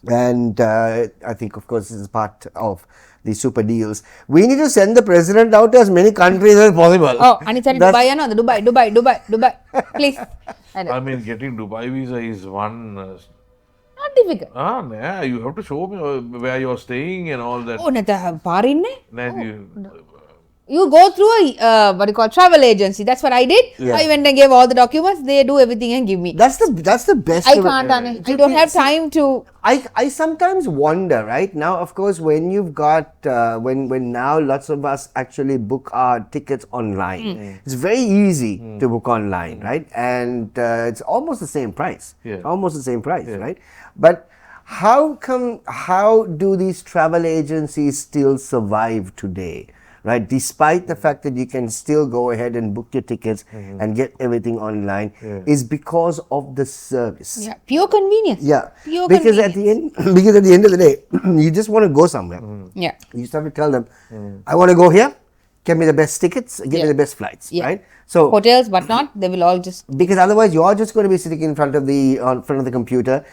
And I think, of course, this is part of the super deals. We need to send the president out to as many countries as possible. Oh, Anitha, Dubai, no, Dubai. Please. I mean, getting Dubai visa is one. Not difficult. Yeah, you have to show me where you're staying and all that. Oh, නැත පාරින්නේ. Then You go through a what do you call travel agency. That's what I did. Yeah. I went and gave all the documents. They do everything and give me. That's the best. I can't. Ane. I don't have time to. I sometimes wonder, right? Now, of course, when you've got, when now lots of us actually book our tickets online, it's very easy to book online, right? And it's almost the same price. Yeah. Almost the same price, right? But how do these travel agencies still survive today? Right, despite the fact that you can still go ahead and book your tickets and get everything online, is because of the service. Yeah, pure convenience. Yeah, Pure because at the end, because at the end of the day, you just want to go somewhere. Yeah. You just have to tell them, I want to go here. Get me the best tickets. Get me the best flights. Yeah. Right. So Hotels, but not. They will all just. because otherwise you're just going to be sitting in front of the computer,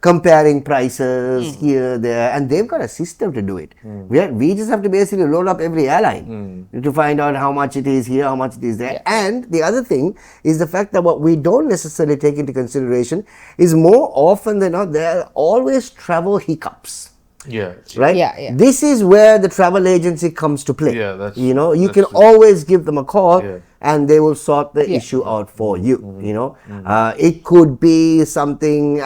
comparing prices here, there, and they've got a system to do it. We just have to basically load up every airline to find out how much it is here, how much it is there. Yeah. And the other thing is the fact that what we don't necessarily take into consideration is more often than not there are always travel hiccups. yeah. Right? Yeah. This is where the travel agency comes to play. Yeah, that's- you that's can true. always give them a call Yeah. and they will sort the issue out for you. It could be something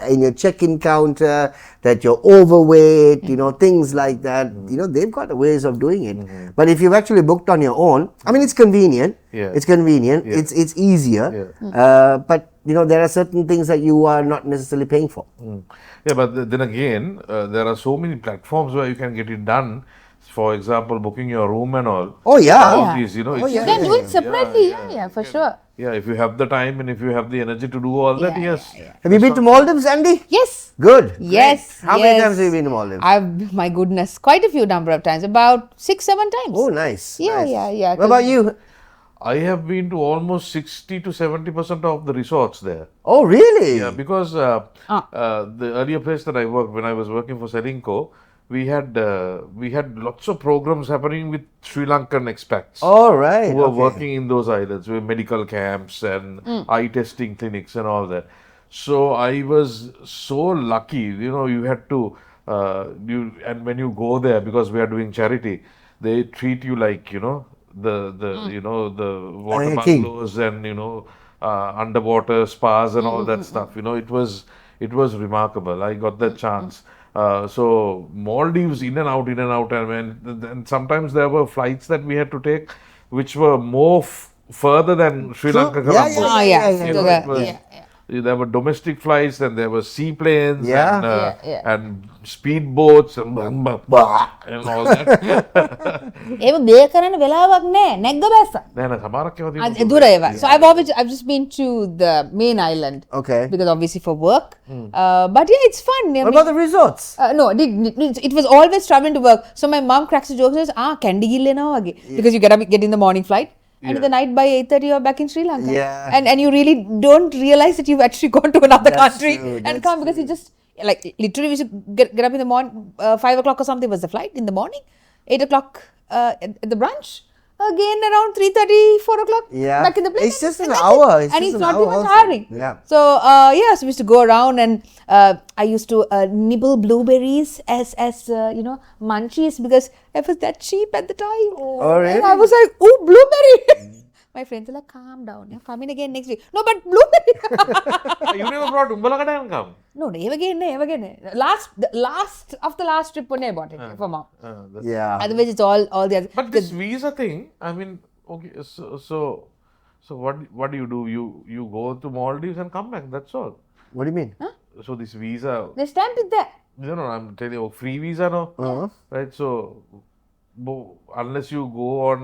in your check-in counter that you're overweight, things like that. They've got ways of doing it. But if you've actually booked on your own, I mean, it's convenient. Yeah. It's convenient. Yeah. It's easier. But there are certain things that you are not necessarily paying for. Yeah, but then again, there are so many platforms where you can get it done For example, booking your room and all. Oh, yeah. All Yeah. these, it's You yeah, can do yeah, it separately. Yeah, for sure. yeah, if you have the time and if you have the energy to do all that, Yeah, yes. yeah, yeah. Have you been to Maldives, Andy? Yes. Good. Yes. Great. How many times have you been to Maldives? My goodness, quite a few number of times. About 6-7 times. Oh, nice. Yeah, nice. yeah, yeah. What about you? I have been to almost 60 to 70% of the resorts there. Oh, really? Yeah, because the earlier place that I worked, when I was working for Selinco, we had lots of programs happening with Sri Lankan expats All right. who were okay. working in those islands with medical camps and eye testing clinics and all that. So I was so lucky, you had to and when you go there, because we are doing charity, they treat you like, the water Like a king. bungalows and underwater spas and all that stuff. It was remarkable. I got that chance. So Maldives, in and out, and sometimes there were flights that we had to take, which were more further than Sri True. Lanka, Yeah, Colombo. Oh, yeah, yeah. yeah, You know, yeah. it was, Yeah, yeah. there were domestic flights and there were seaplanes Yeah. and Yeah. and speedboats and all that. ඒව බේ කරන්න වෙලාවක් නෑ නැග්ග බැස්ස. නෑ නෑ සමහරක් ඒවා තියෙනවා. දුර ඒවා. So I've just been to the main island. Okay. Because obviously for work. But yeah, it's fun. I What mean, about the resorts? no, it was always traveling to work. So my mom cracks a joke and says, candy gill එනවා වගේ. Because you get in the morning flight. And in the night by 8:30 you're back in Sri Lanka. Yeah. And you really don't realize that you've actually gone to another That's country true, and that's come because you just like literally we should get up in the morning 5 o'clock or something was the flight in the morning. 8 o'clock at the brunch. Again around 3:30, 4 o'clock. Yeah. Back in the plane. It's just and an that's hour. it. It's and just it's an not hour even also. tiring. Yeah. So so we used to go around and I used to nibble blueberries as munchies because it was that cheap at the time. Oh, really? And I was like, oh, blueberry. My friends are like, calm down. You're coming again next week. No, but blueberry. You never brought Umbala come. No, never again. Last of the last trip when I bought it for mom. Yeah. Otherwise, it's all the other. But this visa thing, I mean, okay, so what do? You go to Maldives and come back. That's all. What do you mean? So this visa, They stamped it there. no, I'm telling you, free visa, no, right? So unless you go on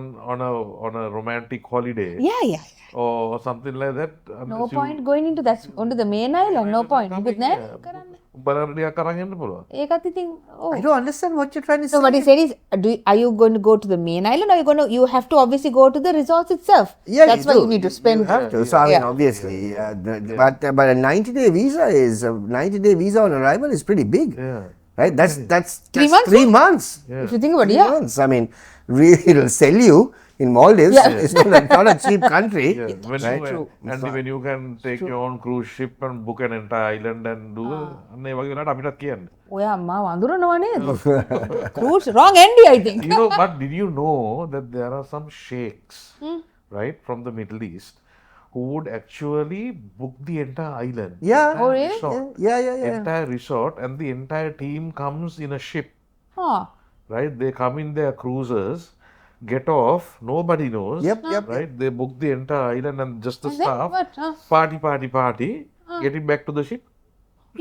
a romantic holiday Yeah. or something like that, No point going into that onto the main island. No point. But then, බලන්න කරන් යන්න පුළුවන්. ඒකත් ඉතින් I don't understand what you're trying to say. So what he said is, are you going to go to the main island or you have to obviously go to the resorts itself? Yeah, That's why do. you need to spend. You have to. So I mean, Yeah. obviously, but a 90-day visa on arrival is pretty big, Yeah. right? That's 3 months? 3 months. If you think about it, 3 yeah. months. I mean, really, it'll sell you in Maldives. Yeah. It's not a cheap country. Yeah, when you can take your own cruise ship and book an entire island and do අන්න ඒ වගේ වෙලාවට අපිටත් කියන්න. ඔයා අම්මා වඳුරනවා නේද? Cruise, wrong Andy, I think. But did you know that there are some sheikhs, right, from the Middle East, who would actually book the entire island? Yeah. entire Oh, really? resort, Yeah. entire resort, and the entire team comes in a ship, Huh. right? They come in their cruisers, get off, nobody knows, Yep. right? They book the entire island and just the And then staff, what? party, get it back to the ship.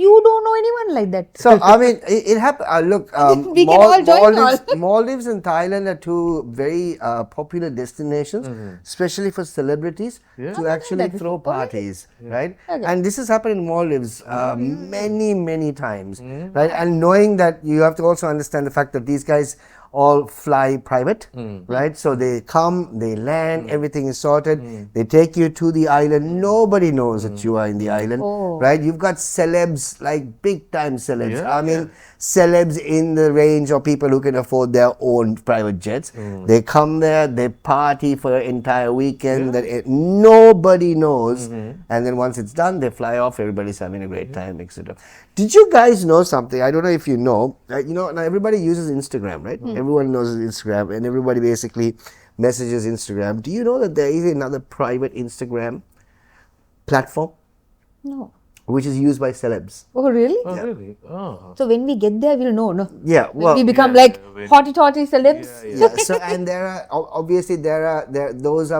You don't know anyone like that. So I mean, it happened. Look, We can all join Maldives and Thailand are two very popular destinations, especially for celebrities to actually that throw parties, right? Okay. And this has happened in Maldives many times, right? And knowing that, you have to also understand the fact that these guys all fly private, right? So they come, they land, everything is sorted. They take you to the island. Nobody knows that you are in the island, right? You've got celebs, like big time celebs. Yeah, I mean, celebs in the range of people who can afford their own private jets. They come there, they party for an entire weekend that nobody knows. And then once it's done, they fly off. Everybody's having a great time, etc. Did you guys know something? I don't know if you know. Now everybody uses Instagram, right? Everyone knows Instagram, and everybody basically messages Instagram. Do you know that there is another private Instagram platform? No. which is used by celebs. Oh, really? Oh, really? Oh. So when we get there, we'll know, no? Yeah, When well, we become yeah, like when- hotty celebs. yeah. So and there are obviously those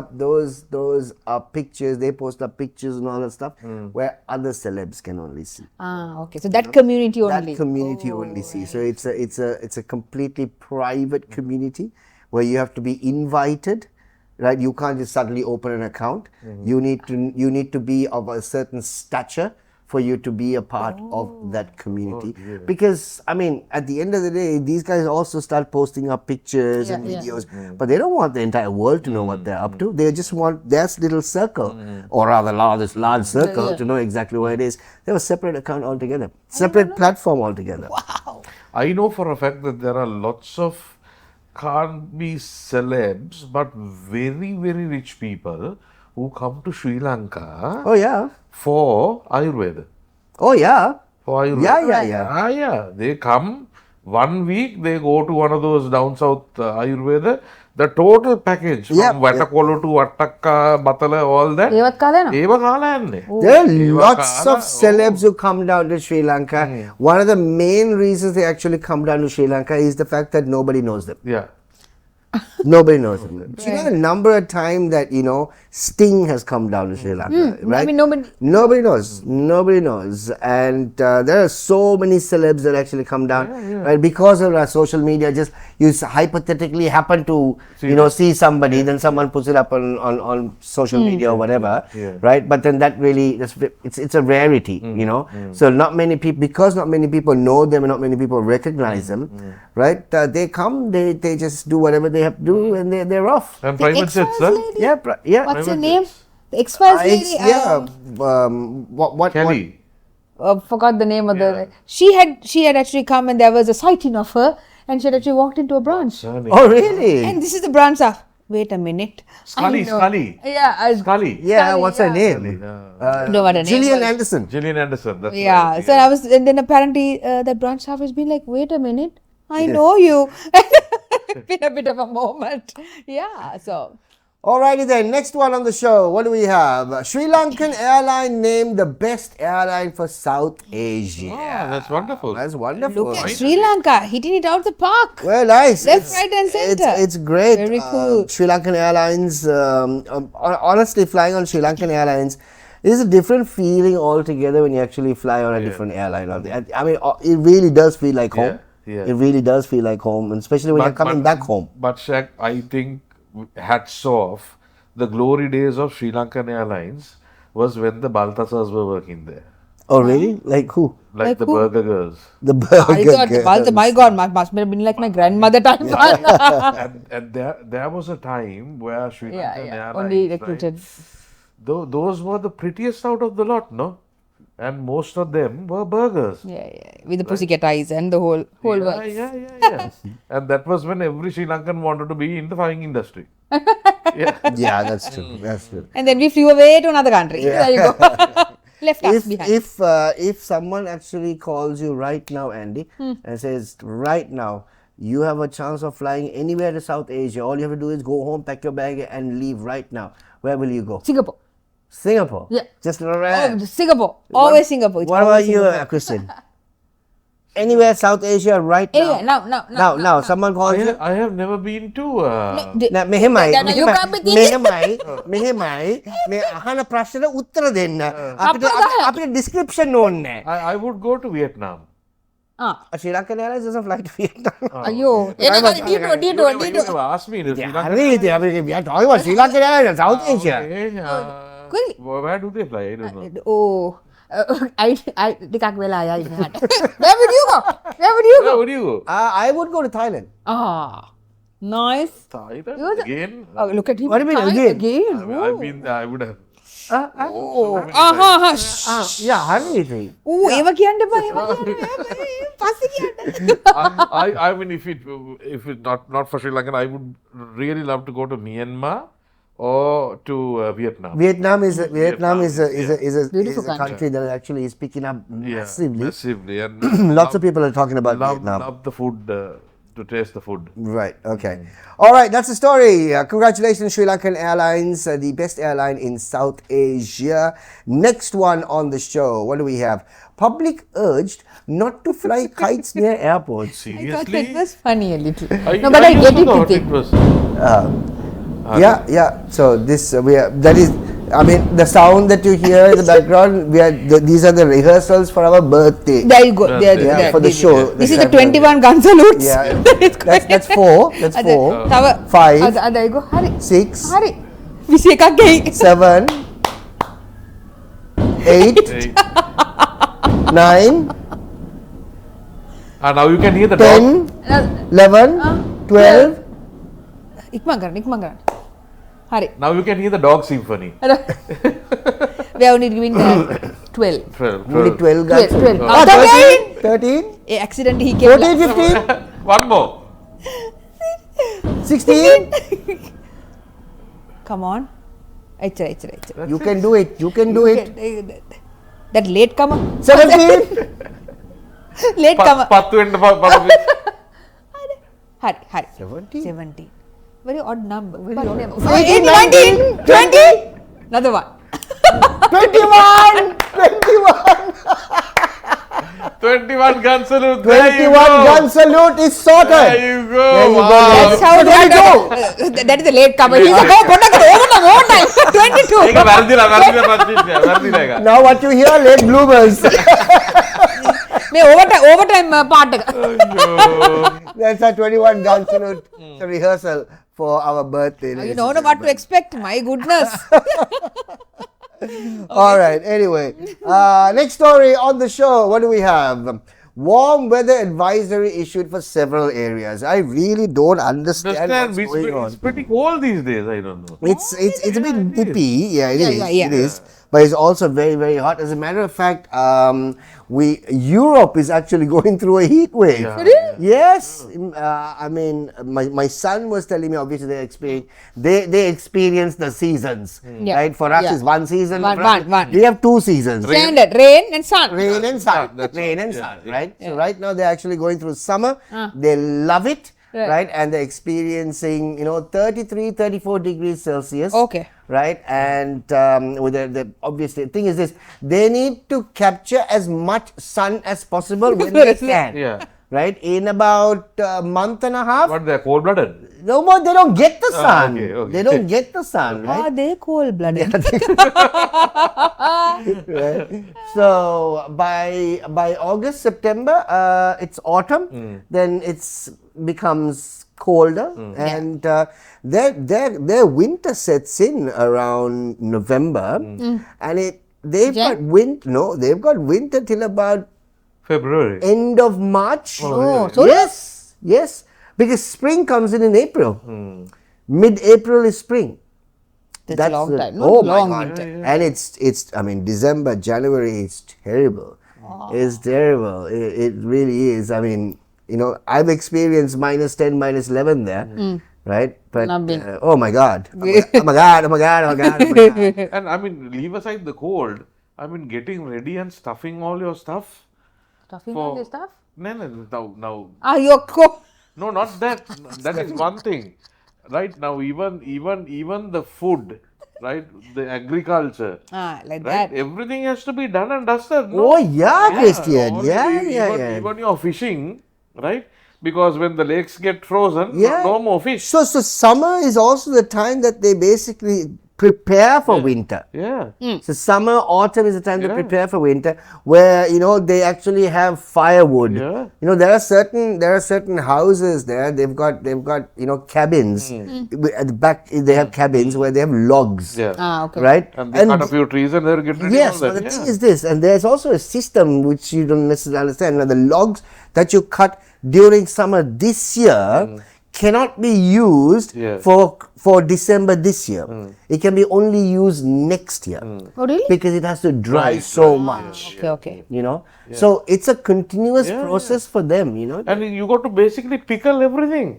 are pictures. They post up pictures and all that stuff where other celebs can only see. Ah, okay. So that community only. That community only see. So it's a completely private community where you have to be invited, right? You can't just suddenly open an account. You need to be of a certain stature for you to be a part of that community. Because I mean, at the end of the day, these guys also start posting up pictures and videos, but they don't want the entire world to know what they're up to. They just want their little circle, or rather large circle, to know exactly what it is. They have a separate account altogether, separate platform altogether. Wow. I know for a fact that there are lots of can't be celebs, but very, very rich people who come to Sri Lanka Oh yeah, for Ayurveda. oh yeah, For Ayurveda. yeah. Ah, yeah. They come 1 week, they go to one of those down south Ayurveda. The total package Yep, from Vatakolo to Attakka, Batala, all that. ඒවත් කාලයන? ඒව කාලා යන්නේ. There are lots Kala, of celebs who come down to Sri Lanka. One of the main reasons they actually come down to Sri Lanka is the fact that nobody knows them. Yeah. Nobody knows them. Do you know the number of times that Sting has come down to Sri Lanka, right? I mean, nobody. Nobody knows, and there are so many celebs that actually come down, right? Because of social media, just you hypothetically happen to see somebody, then someone puts it up on social media or whatever, right? But then that really it's a rarity, So not many people, because not many people know them and not many people recognize them, right? They come, they just do whatever they have to do, and they're off. And private jets, X-Files huh? lady? Yeah. What's her name? The X-Files lady? What? Kelly. Forgot the name of the. She had actually come and there was a sighting of her, and she had actually walked into a branch. Surname. Oh, really? And this is the branch of. Wait a minute. Scully, Scully. Yeah. Scully. Yeah, Scully, what's her yeah. name? No, what her name Gillian was. Anderson. Gillian Anderson. That's Yeah. right. So I was, and then apparently that branch staff has been like, wait a minute, I know you. Been a bit of a moment. Yeah. So. Alrighty then, next one on the show. What do we have? Sri Lankan airline named the best airline for South Asia. Ah, that's wonderful. That's wonderful. Look at Sri Lanka hitting it out the park. Well, nice. Left, right and centre. It's great. Very cool. Sri Lankan Airlines, honestly, flying on Sri Lankan Airlines is a different feeling altogether when you actually fly on a different airline. I mean, it really does feel like home. Yeah. It really does feel like home, and especially when you're coming back home. But Shaq, I think hats off, the glory days of Sri Lankan Airlines was when the Baltasars were working there. Oh, really? Like who? Like the who? burger girls. The burger I thought, girls. my God, must have been like my grandmother time. and there was a time where Sri Lankan Airlines, Only right, recruited. those were the prettiest out of the lot, no? And most of them were burgers. Yeah. With the pussycat eyes and the whole works. Yeah. And that was when every Sri Lankan wanted to be in the flying industry. Yeah, that's true. That's true. And then we flew away to another country. There you go. Left us behind. If someone actually calls you right now, Andy, and says right now you have a chance of flying anywhere to South Asia, all you have to do is go home, pack your bag, and leave right now. Where will you go? Singapore. Singapore. Yeah. Just Singapore. Always Singapore. It's What about always you, Singapore. Christian? Anywhere South Asia right now. Anyway, now. Someone calls you. I have never been to. නෑ මෙහෙමයි you can't be thinking- මෙහෙමයි මේ අහන ප්‍රශ්නට උත්තර දෙන්න අපිට description ඕනේ නෑ I would go to Vietnam. Sri Lankan Airlines doesn't fly to Vietnam. Ayyo. You never asked me. If Sri Lankan හරිද අපි we are talking about Sri Lankan Airlines South Asia. Okay, where do they fly? I don't know. Oh. I ටිකක් වෙලා යයි මෙහාට. Where would you go? Where would you go? I would go to Thailand. Nice. Thailand You the- again. Oh, look at him. What do you mean, Thailand again? I would have. Yeah, හරිද? ඒව කියන්න එපා. ඒව කියන්න පස්සේ කියන්න. I mean, if it not for Sri Lanka, I would really love to go to Myanmar or to Vietnam. Vietnam is a Beautiful country that actually is picking up Yeah, massively. massively, and Lots of people are talking about love Vietnam. love the food. to taste the food. Right. Okay. All right. That's the story. Congratulations, Sri Lankan Airlines, the best airline in South Asia. Next one on the show. What do we have? Public urged not to fly kites near airports. I thought Seriously? that was funny a little. I No, but I get also it, thought Tithi. it was. Yeah. So this that is. I mean, the sound that you hear in the background. These are the rehearsals for our birthday. There you go. There, Yeah, there, for the there. show. This is That's the 21 gun salutes. Yeah. It's quite- That's four. That's four. Tava- Five. there you go. Hari. 6, Hari. Visi ekak gehi. 7, 8, Hey. 9, Now you can hear the 10, dog. 11, 12. Ikman karan. Hari. Now you can hear the dog symphony. We are only giving 12. 12. Only 12 guys. 12. Ah, After 13, 13, A accident he came. 14, 15, One more. 16. Come on. Achara. You can do it. You can do it. That late comer. 17. Late comer. 10 Hari. 17. 17. Very odd number. Very But odd. never- 18, 19, 20. Another one. 21. 21. 21 gun salute. There you 21 go. gun salute is sorted. There you go. There you go. Wow. That's how So there you that is the late comer. He's like, oh, overtime. 22. ඒක වැරදිලා වැරදිලා ඒක. Now what you hear, late bloomers. මේ overtime part එක. That's a 21 gun salute rehearsal for our birthday. You ladies don't and know what to expect. My goodness. All right. Anyway, next story on the show. What do we have? Warm weather advisory issued for several areas. I really don't understand what's going on. It's pretty cold these days. I don't know. It's a bit nippy. Yeah, it is. yeah. It is. But it's also very, very hot. As a matter of fact, Europe is actually going through a heat wave. Yeah. Really? Yes. I mean, my son was telling me, obviously, they experience the seasons. Yeah. Right? For us, Yeah. it's one season. One, For us, one. We have two seasons. Standard. Rain and sun. Rain and sun. That's Rain right. and Yeah, sun, yeah. right? So right now they're actually going through summer. They love it, Right. right? And they're experiencing, 33, 34 degrees Celsius. Okay. Right? And with the obviously, the thing is this, they need to capture as much sun as possible when they can. Yeah. Right? In about a month and a half. What, they're cold blooded? No more, they don't get the sun. okay. They don't get the sun, right? Are they cold blooded? Right. So by August, September, it's autumn. Then it's becomes colder, and their winter sets in around November, and they've got they've got winter till about February. end of March. Oh, so yes, because spring comes in April. Mid-April is spring. That's a long the- time. Oh Long my God. winter. And it's I mean, December, January is terrible. It's terrible. It really is. I mean, I've experienced -10, -11 there, right? But Not been. oh my God. Oh my God. And I mean, leave aside the cold. I mean, getting ready and stuffing all your stuff. Stuffing For- all this stuff? No, now. You're No, not that. That is one thing. Right now, even the food, right? The agriculture. like Right? that. Everything has to be done and dusted. No? Oh yeah, Christian. Already, Yeah. Even you're fishing, right? Because when the lakes get frozen, Yeah. no more fish. So summer is also the time that they basically prepare for winter. Yeah. So summer, autumn is the time to Yeah. prepare for winter, where they actually have firewood. Yeah. There are certain houses there. They've got cabins at the back. They have cabins where they have logs. Yeah. Okay. Right. And they cut a few trees and they're getting ready Yes, all but that. the thing is this, and there's also a system which you don't necessarily understand. Now, the logs that you cut during summer this year cannot be used Yeah. for December this year. It can be only used next year Oh, really? because it has to dry so much. Okay. So it's a continuous Yeah, process for them. And you got to basically pickle everything.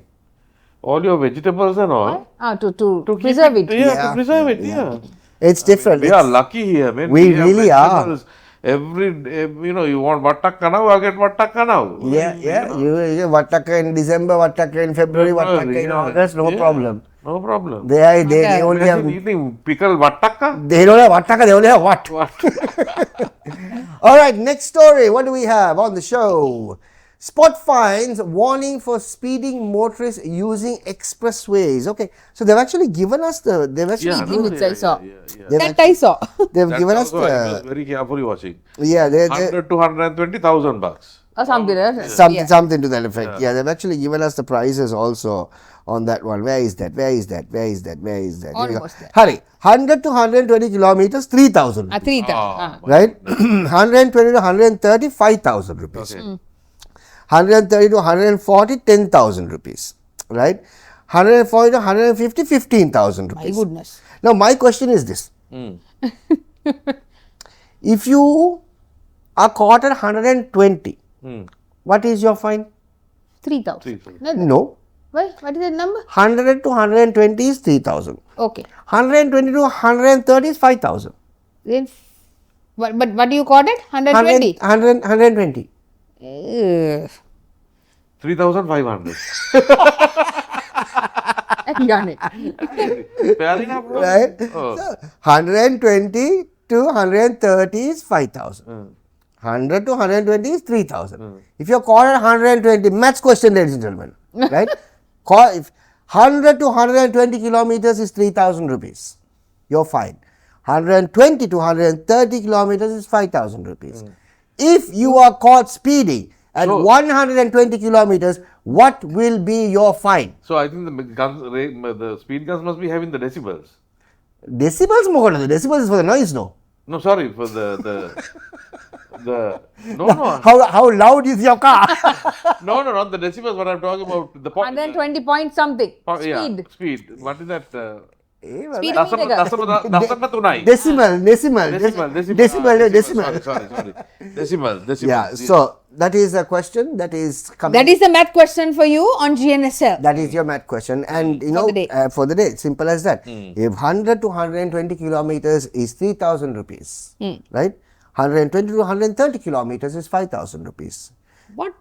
All your vegetables and all. To To keep preserve it. Yeah, Yeah. to preserve it. Yeah. It's different. We are lucky here, man. We have really are. vegetables you want Vattaka now, I'll get Vattaka now. Yeah, you Vattaka in December, Vattaka in February, Vattaka in August, no problem. No problem. They only have, Imagine eating pickled Vattaka. they don't have Vattaka, they only have what? What? All right, next story. What do we have on the show? Spot fines warning for speeding motorists using expressways. Okay, so they've actually given us the. They've actually Yeah, given, minutes I saw. they've, That I saw. they've That's given us also I was the. very carefully watching. Yeah, they 100 to 120,000 bucks. Or something. something to that effect. Yeah, they've actually given us the prices also on that one. Where is that? Where is that? Where is that? Where is that? Here we go. Almost there. Hurry. 100 to 120 kilometers, 3,000. 3,000. Right? 120 to 130, 5,000 rupees. Okay. 130 to 140, 10,000 rupees. Right? 140 to 150, 15,000 My rupees. goodness. Now, my question is this. If you are caught at 120, what is your fine? 3,000. 3,000. No. Why? What is the number? 100 to 120 is 3,000. Okay. 120 to 130 is 5,000. Then, but what do you call it? 120? 120. 3,500. I got it. Fair enough, bro. Right? Oh. So, 120 to 130 is 5,000. 100 to 120 is 3,000. If you're caught at 120, maths question, ladies and gentlemen. Right? If 100 to 120 kilometers is 3,000 rupees. You're fine. 120 to 130 kilometers is 5,000 rupees. If you are caught speeding at 120 kilometers, what will be your fine? So I think the speed guns must be having the decibels. Decibels more. Decibels is for the noise, no? No, sorry, for the no, How loud is your car? no, not the decibels. What I'm talking about, the 120 point something. yeah, Speed. speed. What is that? Speed Dasama tunai. Decimal. Decimal. Yeah, so that is a question that is coming. That is the math question for you on GNSL. That is your math question, and you know, the day. for the day, simple as that. If 100 to 120 kilometers is 3,000 rupees, right? 120 to 130 kilometers is 5,000 rupees. What?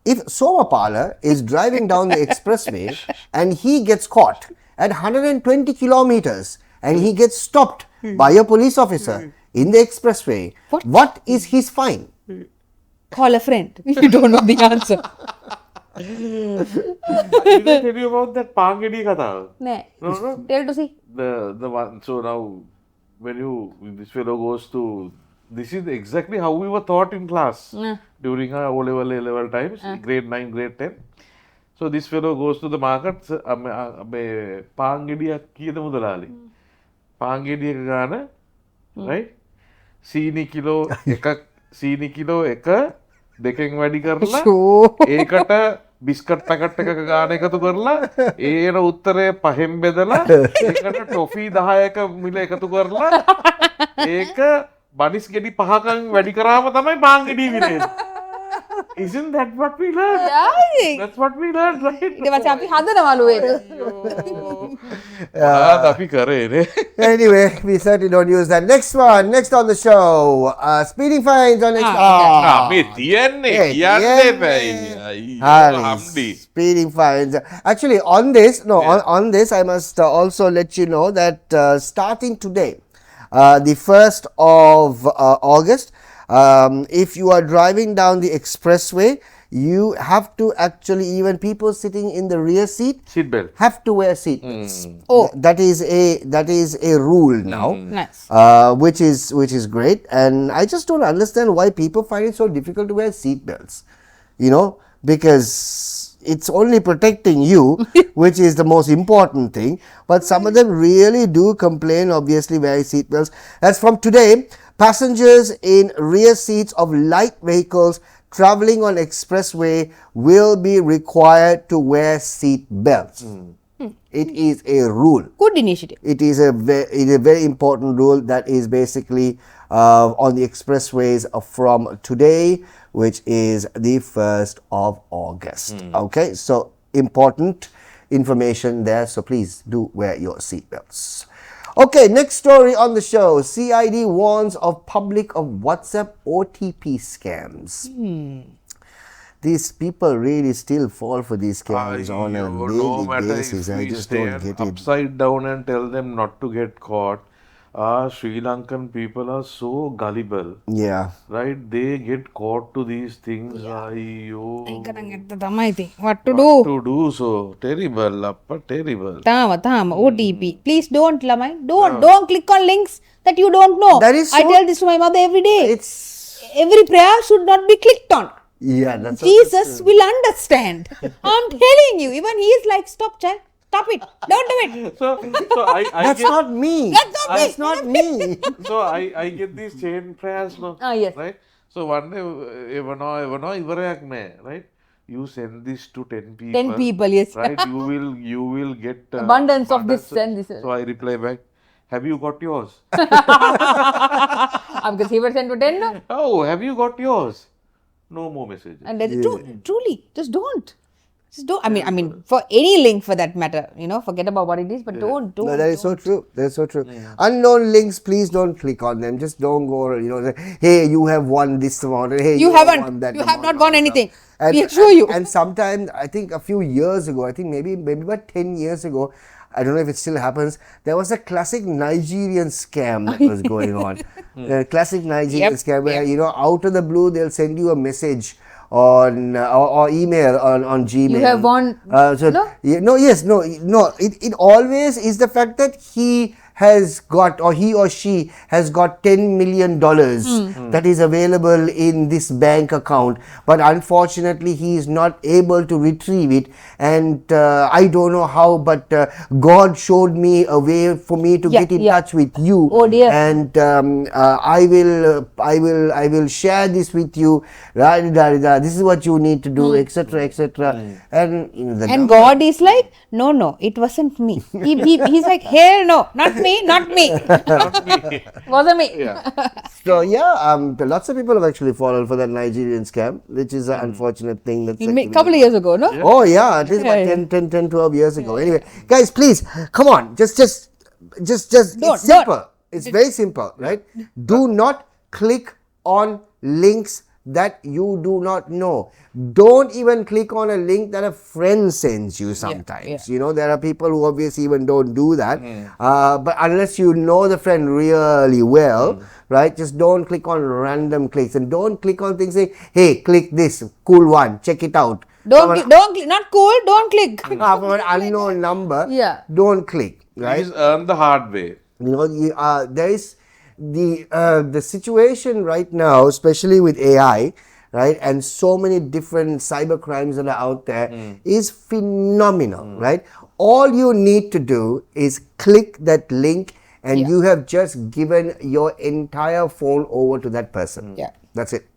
If Somapala is driving down the expressway and he gets caught at 120 kilometers and he gets stopped by a police officer in the expressway, what is his fine? Call a friend if you don't know the answer. Did I tell you about that Pangedi Katha? No. Tell to see. The one. So now, when this fellow goes to, this is exactly how we were taught in class during our O-level, A-level times, grade 9, grade 10. So this fellow goes to the market, Pangediya kiyada mudalali. Pangediya gana, right? සීනි kilo එක දෙකෙන් වැඩි කරලා ඒකට biscuit packet එකක ගාන එකතු කරලා ඒන උත්තරය පහෙන් බෙදලා ඒකට ටොෆී 10ක මිල එකතු කරලා ඒක බනිස් ගෙඩි පහකන් වැඩි කරාම තමයි පාන් ගෙඩිය විරේන්නේ. Isn't that what we learned? Yeah. That's what we learned, right? ඊට පස්සේ අපි හදනවලු ඒක. අපි කරේ. Anyway, we certainly don't use that. Next one, next on the show. Speeding fines on next. මේ තියන්නේ කියන්න එපා. Speeding fines. Actually, on this, on this, I must also let you know that starting today, the 1st of August, if you are driving down the expressway, you have to actually, even people sitting in the rear seat have to wear seat belts. That is a rule now. Nice. Which is great, and I just don't understand why people find it so difficult to wear seat belts, because it's only protecting you, which is the most important thing. But some of them really do complain, obviously, wearing seat belts. As from today, passengers in rear seats of light vehicles traveling on expressway will be required to wear seat belts. It is a rule. Good initiative. It is a very important rule that is basically on the expressways from today, which is the 1st of August. Okay, so important information there. So please do wear your seat belts. Okay, next story on the show. CID warns of public of WhatsApp OTP scams. These people really still fall for these scams on a No daily matter basis. if I we just don't stand get it. upside down and tell them not to get caught. Sri Lankan people are so gullible, Yeah. right? They get caught to these things. What to What do? to do so? Terrible, appa, terrible. Tama, OTP. Please don't, Lamai. Don't click on links that you don't know. That is I so- tell this to my mother every day. It's Every prayer should not be clicked on. yeah. That's Jesus will understand. I'm telling you. Even he is like, stop, child. Stop it. Don't do it. So I That's get, not me. That's not me. That's not me. so I get these chain prayers now. Yes. Right? So one day, right? You send this to 10 people. 10 people, yes. Right? You will get Abundance of this and this. So I reply back, have you got yours? Because he will send to 10 now. Oh, have you got yours? No more messages. And that's truly, just don't. Just don't. I mean, for any link for that matter, forget about what it is, but don't. No, that is so true. That is so true. Unknown links, please don't click on them. Just don't go, say, hey, you have won this amount. Or, hey, You have haven't. won that You have amount not or won stuff. anything. We assure you. And sometimes, I think a few years ago, I think maybe about 10 years ago, I don't know if it still happens, there was a classic Nigerian scam that was going on. A classic Nigerian scam where, out of the blue, they'll send you a message on or email on Gmail. You have won. No. It always is the fact that he has got, or he or she has got $10 million that is available in this bank account, but unfortunately he is not able to retrieve it, and I don't know how, but God showed me a way for me to get in touch with you. Oh dear. And I will share this with you. This is what you need to do, etc., etc. And God is like, no, it wasn't me. He's like, hell no, not me. Not me. Wasn't me. So lots of people have actually fallen for that Nigerian scam, which is an unfortunate thing. That's A couple of years ago, no? Oh yeah, at least about 10, 12 years ago. Anyway, guys, please, come on, just it's simple. It's very simple, right? Do not click on links that you do not know. Don't even click on a link that a friend sends you sometimes. There are people who obviously even don't do that. But unless you know the friend really well, right, just don't click on random clicks, and don't click on things saying, hey, click this, cool one, check it out. Don't click, not cool, don't click. From an unknown number, don't click, right? Please earn the hard way. There is the situation right now, especially with AI, right, and so many different cyber crimes that are out there, is phenomenal, right? All you need to do is click that link, and you have just given your entire phone over to that person. That's it.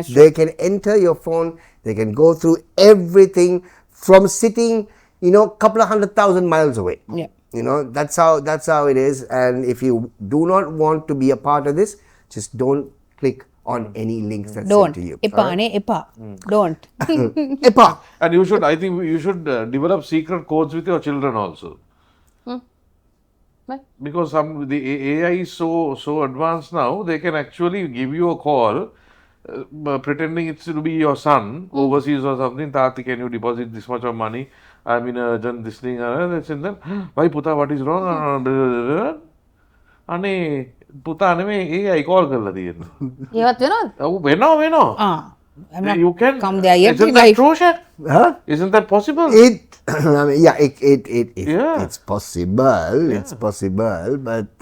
They can enter your phone. They can go through everything from sitting, couple of 100,000 miles away. That's how it is. And if you do not want to be a part of this, just don't click on any links that's sent to you. Don't. Epa. And I think you should develop secret codes with your children also. Why? Because the AI is so advanced now, they can actually give you a call, pretending it's to be your son overseas or something. Tati, can you deposit this much of money? I'm in urgent this thing. And then, why Puta, what is wrong? Ane Puta ane AI call karla diyenna. What you know? Oh, veno. I'm not You can come there yet. Isn't that true, Shaq? Huh? Isn't that possible? I mean, it's possible. It's possible, but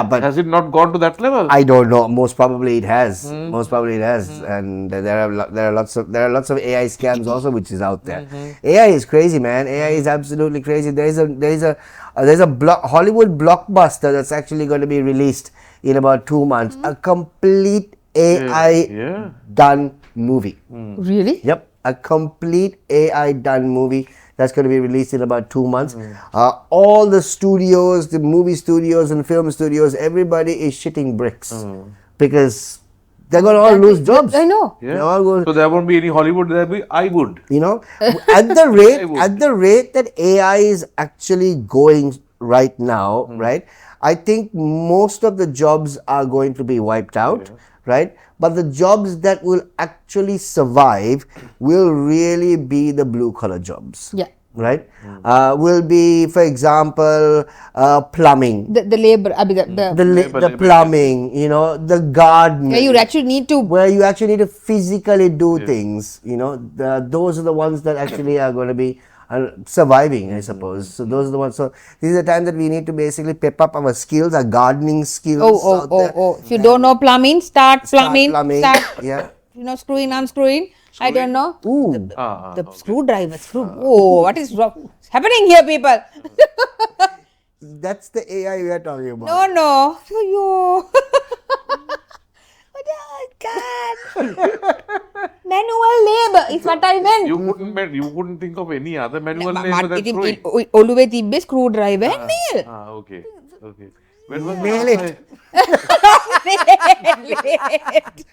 but has it not gone to that level? I don't know. Most probably it has. And there are lots of AI scams also, which is out there. AI is crazy, man. AI is absolutely crazy. There's a Hollywood blockbuster that's actually going to be released in about 2 months. A complete AI done movie. Really? Yep, a complete AI done movie that's going to be released in about 2 months. All the studios, the movie studios and film studios, everybody is shitting bricks because they're going to all lose jobs. I know. So there won't be any Hollywood, there will be I would. At the rate that AI is actually going right now, right? I think most of the jobs are going to be wiped out, right? But the jobs that will actually survive will really be the blue collar jobs. Yeah. Right? Will be, for example, plumbing. The labor, I mean, The plumbing, you know, the gardening. yeah, you actually need to. Where you actually need to physically do things, you know, those are the ones that actually are going to be surviving, I suppose. So those are the ones. So this is the time that we need to basically pep up our skills, our gardening skills. If you don't know plumbing, start plumbing. Yeah. You know, screwing, unscrewing. I don't know. Ooh. The screwdriver, Oh, what is happening here, people? That's the AI we are talking about. No. Yo. Oh, God. Manual labor is what I meant. You couldn't think of any other manual labor than screwing. Oluwe tibbe screwdriver and nail. Okay. When was Nail it.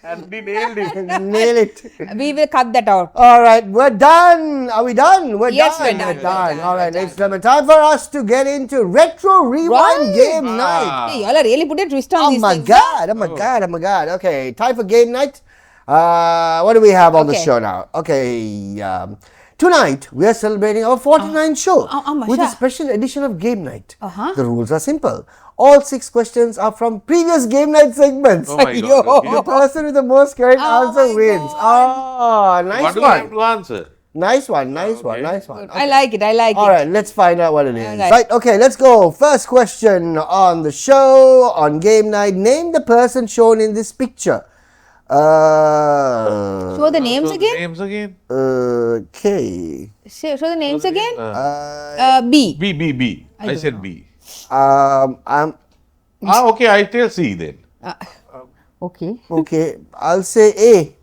And he nailed it. Nail it. We will cut that out. All right, we're done. Are we done? Yes, done. we're done. All right, next time. Time for us to get into retro rewind game night. Hey, y'all are really put a twist on Oh these my things. god! Oh my god! Okay, time for game night. What do we have on the Okay. show now? Okay, tonight we are celebrating our 49th show with a Masha. special edition of game night. Uh-huh. The rules are simple. All 6 questions are from previous game night segments. Oh my God. Okay. The person with the most correct answer wins. Oh, nice What do I have one. to answer? Nice one. Okay. I like it. All right, let's find out what it is. Alright. Right, okay, let's go. First question on the show, on game night. Name the person shown in this picture. Show the names again. Names again? Okay. Show the names again. B. B. I said B. I'm Okay, I tell C then. Okay. okay. I'll say A.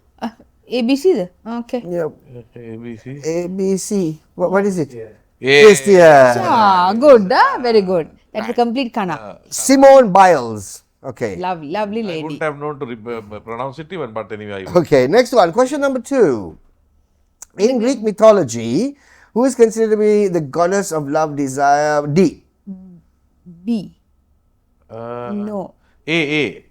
A, B, C. Okay. Yeah. A, B, C. A, B, C. What is it? A. Yes, yeah. Good. Very good. That's a complete kana. Simone Biles. Okay. Lovely I lady. wouldn't have known to pronounce it even, but anyway. Okay, next one. Question number 2. In Greek mythology, who is considered to be the goddess of love, desire? D. B. Uh, No. A.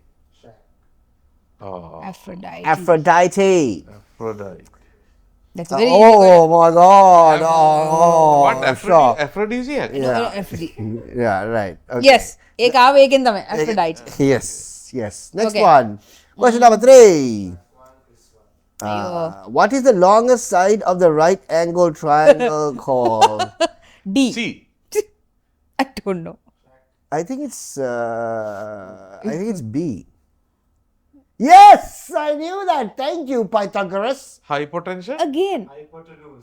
Oh, Aphrodite. Aphrodite. Aphrodite. That's very Oh my god. Oh, What? shock. Aphrodisiac? Yeah. Aphrodite. Yeah, right. Okay. Yes. Ek aave ek indame. Aphrodite. Yes. Next Okay. one. Question number 3. What is the longest side of the right angle triangle called? D. C. I don't know. I think it's B. Yes, I knew that. Thank you, Pythagoras. Hypotension? Again.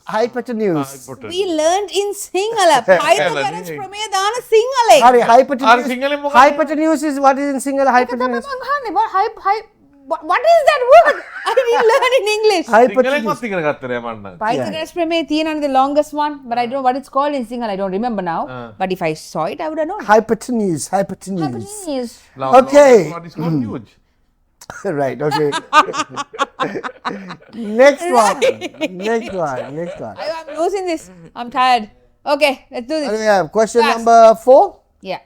Hypotenuse. We learned in Sinhala. Pythagoras prameya dana Sinhala. Sorry, hypotenuse. Sinhala මොකක්ද? Hypotenuse is what is in Sinhala? Hypotenuse. What is that word? I didn't learn in English. සිංහලෙන් Hypotenuse. මත් ඉගෙන ගත්තරේ මන්න. Pythagoras prameya තියෙනනේ the longest one, but I don't know what it's called in Sinhala. I don't remember now. But if I saw it, I would have known. Hypotenuse. Hypotenuse. Okay. What is called huge? Right, okay. Next one. I'm losing this. I'm tired. Okay, let's do Okay, this. yeah. Question Fast. number 4. Yeah.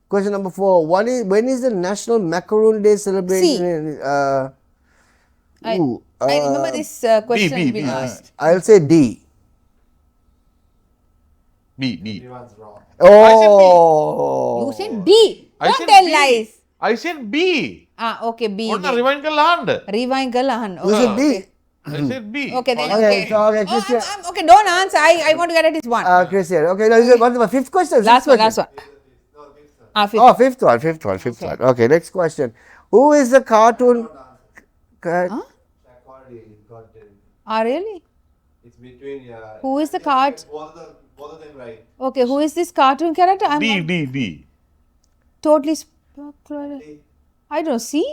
Question number 4. When is the National Macaroon Day celebration? I remember this question B. we asked. I'll say D. B. Oh. You said D. I Don't said tell B. lies. I said B. Okay, B. ඔන්න rewind කරලා අහන්න. Rewind කළාහන්. You said B. I said B. Okay, then Okay, okay. so, okay, Christian. Okay, don't answer. I want to get at this one. Christian. Okay, now what's the 5th question? Last Sixth one. question? Fifth. Oh, fifth one. Okay, next question. Who is the cartoon? Really? It's between Who is the card? both of them right. Okay, who is this cartoon character? I'm not D. totally I don't see.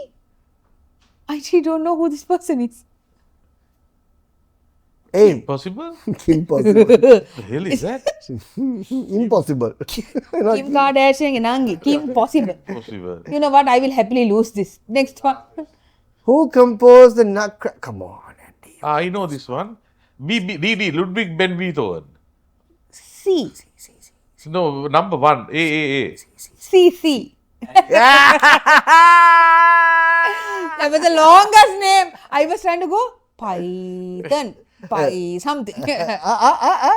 I actually don't know who this person is. A. Possible? Impossible. The hell is that? Impossible. Kim Kardashian and Angi. Kim possible. Possible. You know what? I will happily lose this. Next one. Who composed the Nutcracker? Come on, Andy. I know this one. D. Ludwig van Beethoven. C. No, number one. A. CC. That was the longest name. I was trying to go Python. Something.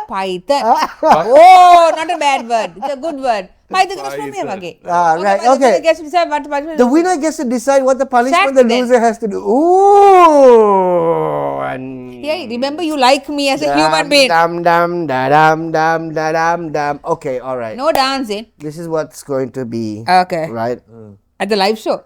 Python. Oh, not a bad word. It's a good word. Python comes from here again. Right, but okay. the guest decide what punishment. The winner gets to decide what the punishment Sack the them. loser has to do. Ooh. And Yeah, remember you like me as a human being. Dum dum da dum dum da dum dum. Okay, all right. No dancing. This is what's going to be. Okay. Right. At the live show.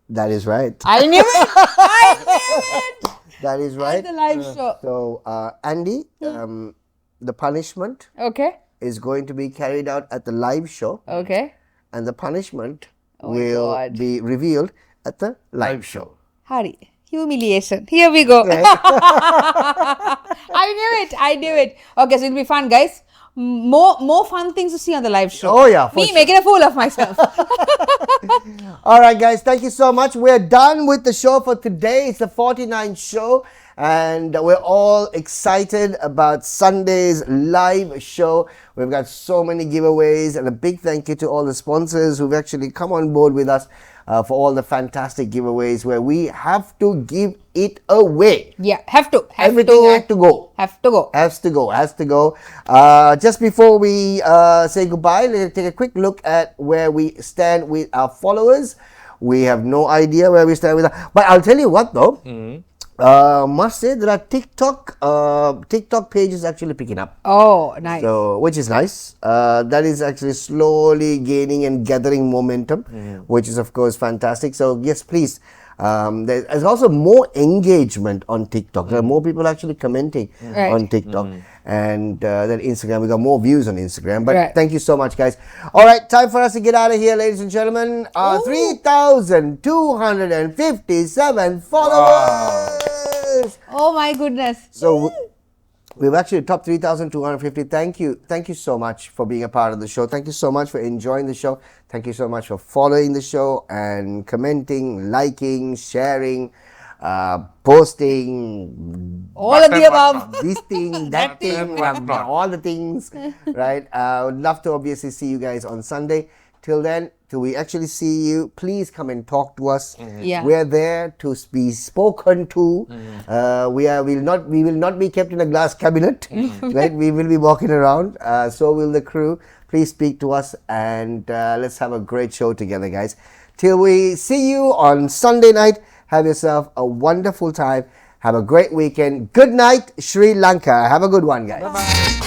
That is right. I knew it. I knew it. That is At right. the live show. So, Andy, the punishment Okay. is going to be carried out at the live show, Okay. and the punishment Oh my will God. be revealed at the live show. Hurry. Humiliation. Here we go. Okay. I knew it. Okay, so it'll be fun, guys. More fun things to see on the live show. Oh, yeah, for Me sure. making a fool of myself. All right, guys, thank you so much. We're done with the show for today. It's the 49th show, and we're all excited about Sunday's live show. We've got so many giveaways, and a big thank you to all the sponsors who've actually come on board with us for all the fantastic giveaways where we have to give it away. Yeah, have to. Everything had to go. Have to go. Has to go. Just before we say goodbye, let's take a quick look at where we stand with our followers. We have no idea where we stand with that. But I'll tell you what though. Must say there are TikTok pages actually picking up. Oh, nice. So, which is nice. That is actually slowly gaining and gathering momentum, which is of course fantastic. So yes, please. There's also more engagement on TikTok. There are more people actually commenting Right. on TikTok, and then Instagram. We got more views on Instagram. But Right. thank you so much, guys. All right, time for us to get out of here, ladies and gentlemen. 3,257 followers. Oh my goodness. So we've actually topped 3,250. Thank you so much for being a part of the show. Thank you so much for enjoying the show. Thank you so much for following the show and commenting, liking, sharing, posting, All of the above. this thing, that thing, all the things, right? I would love to obviously see you guys on Sunday. Till then, till we actually see you, please come and talk to us. Yeah. We're there to be spoken to. We will not be kept in a glass cabinet, right? We will be walking around. So will the crew. Please speak to us, and let's have a great show together, guys. Till we see you on Sunday night, have yourself a wonderful time. Have a great weekend. Good night, Sri Lanka. Have a good one, guys. Bye-bye.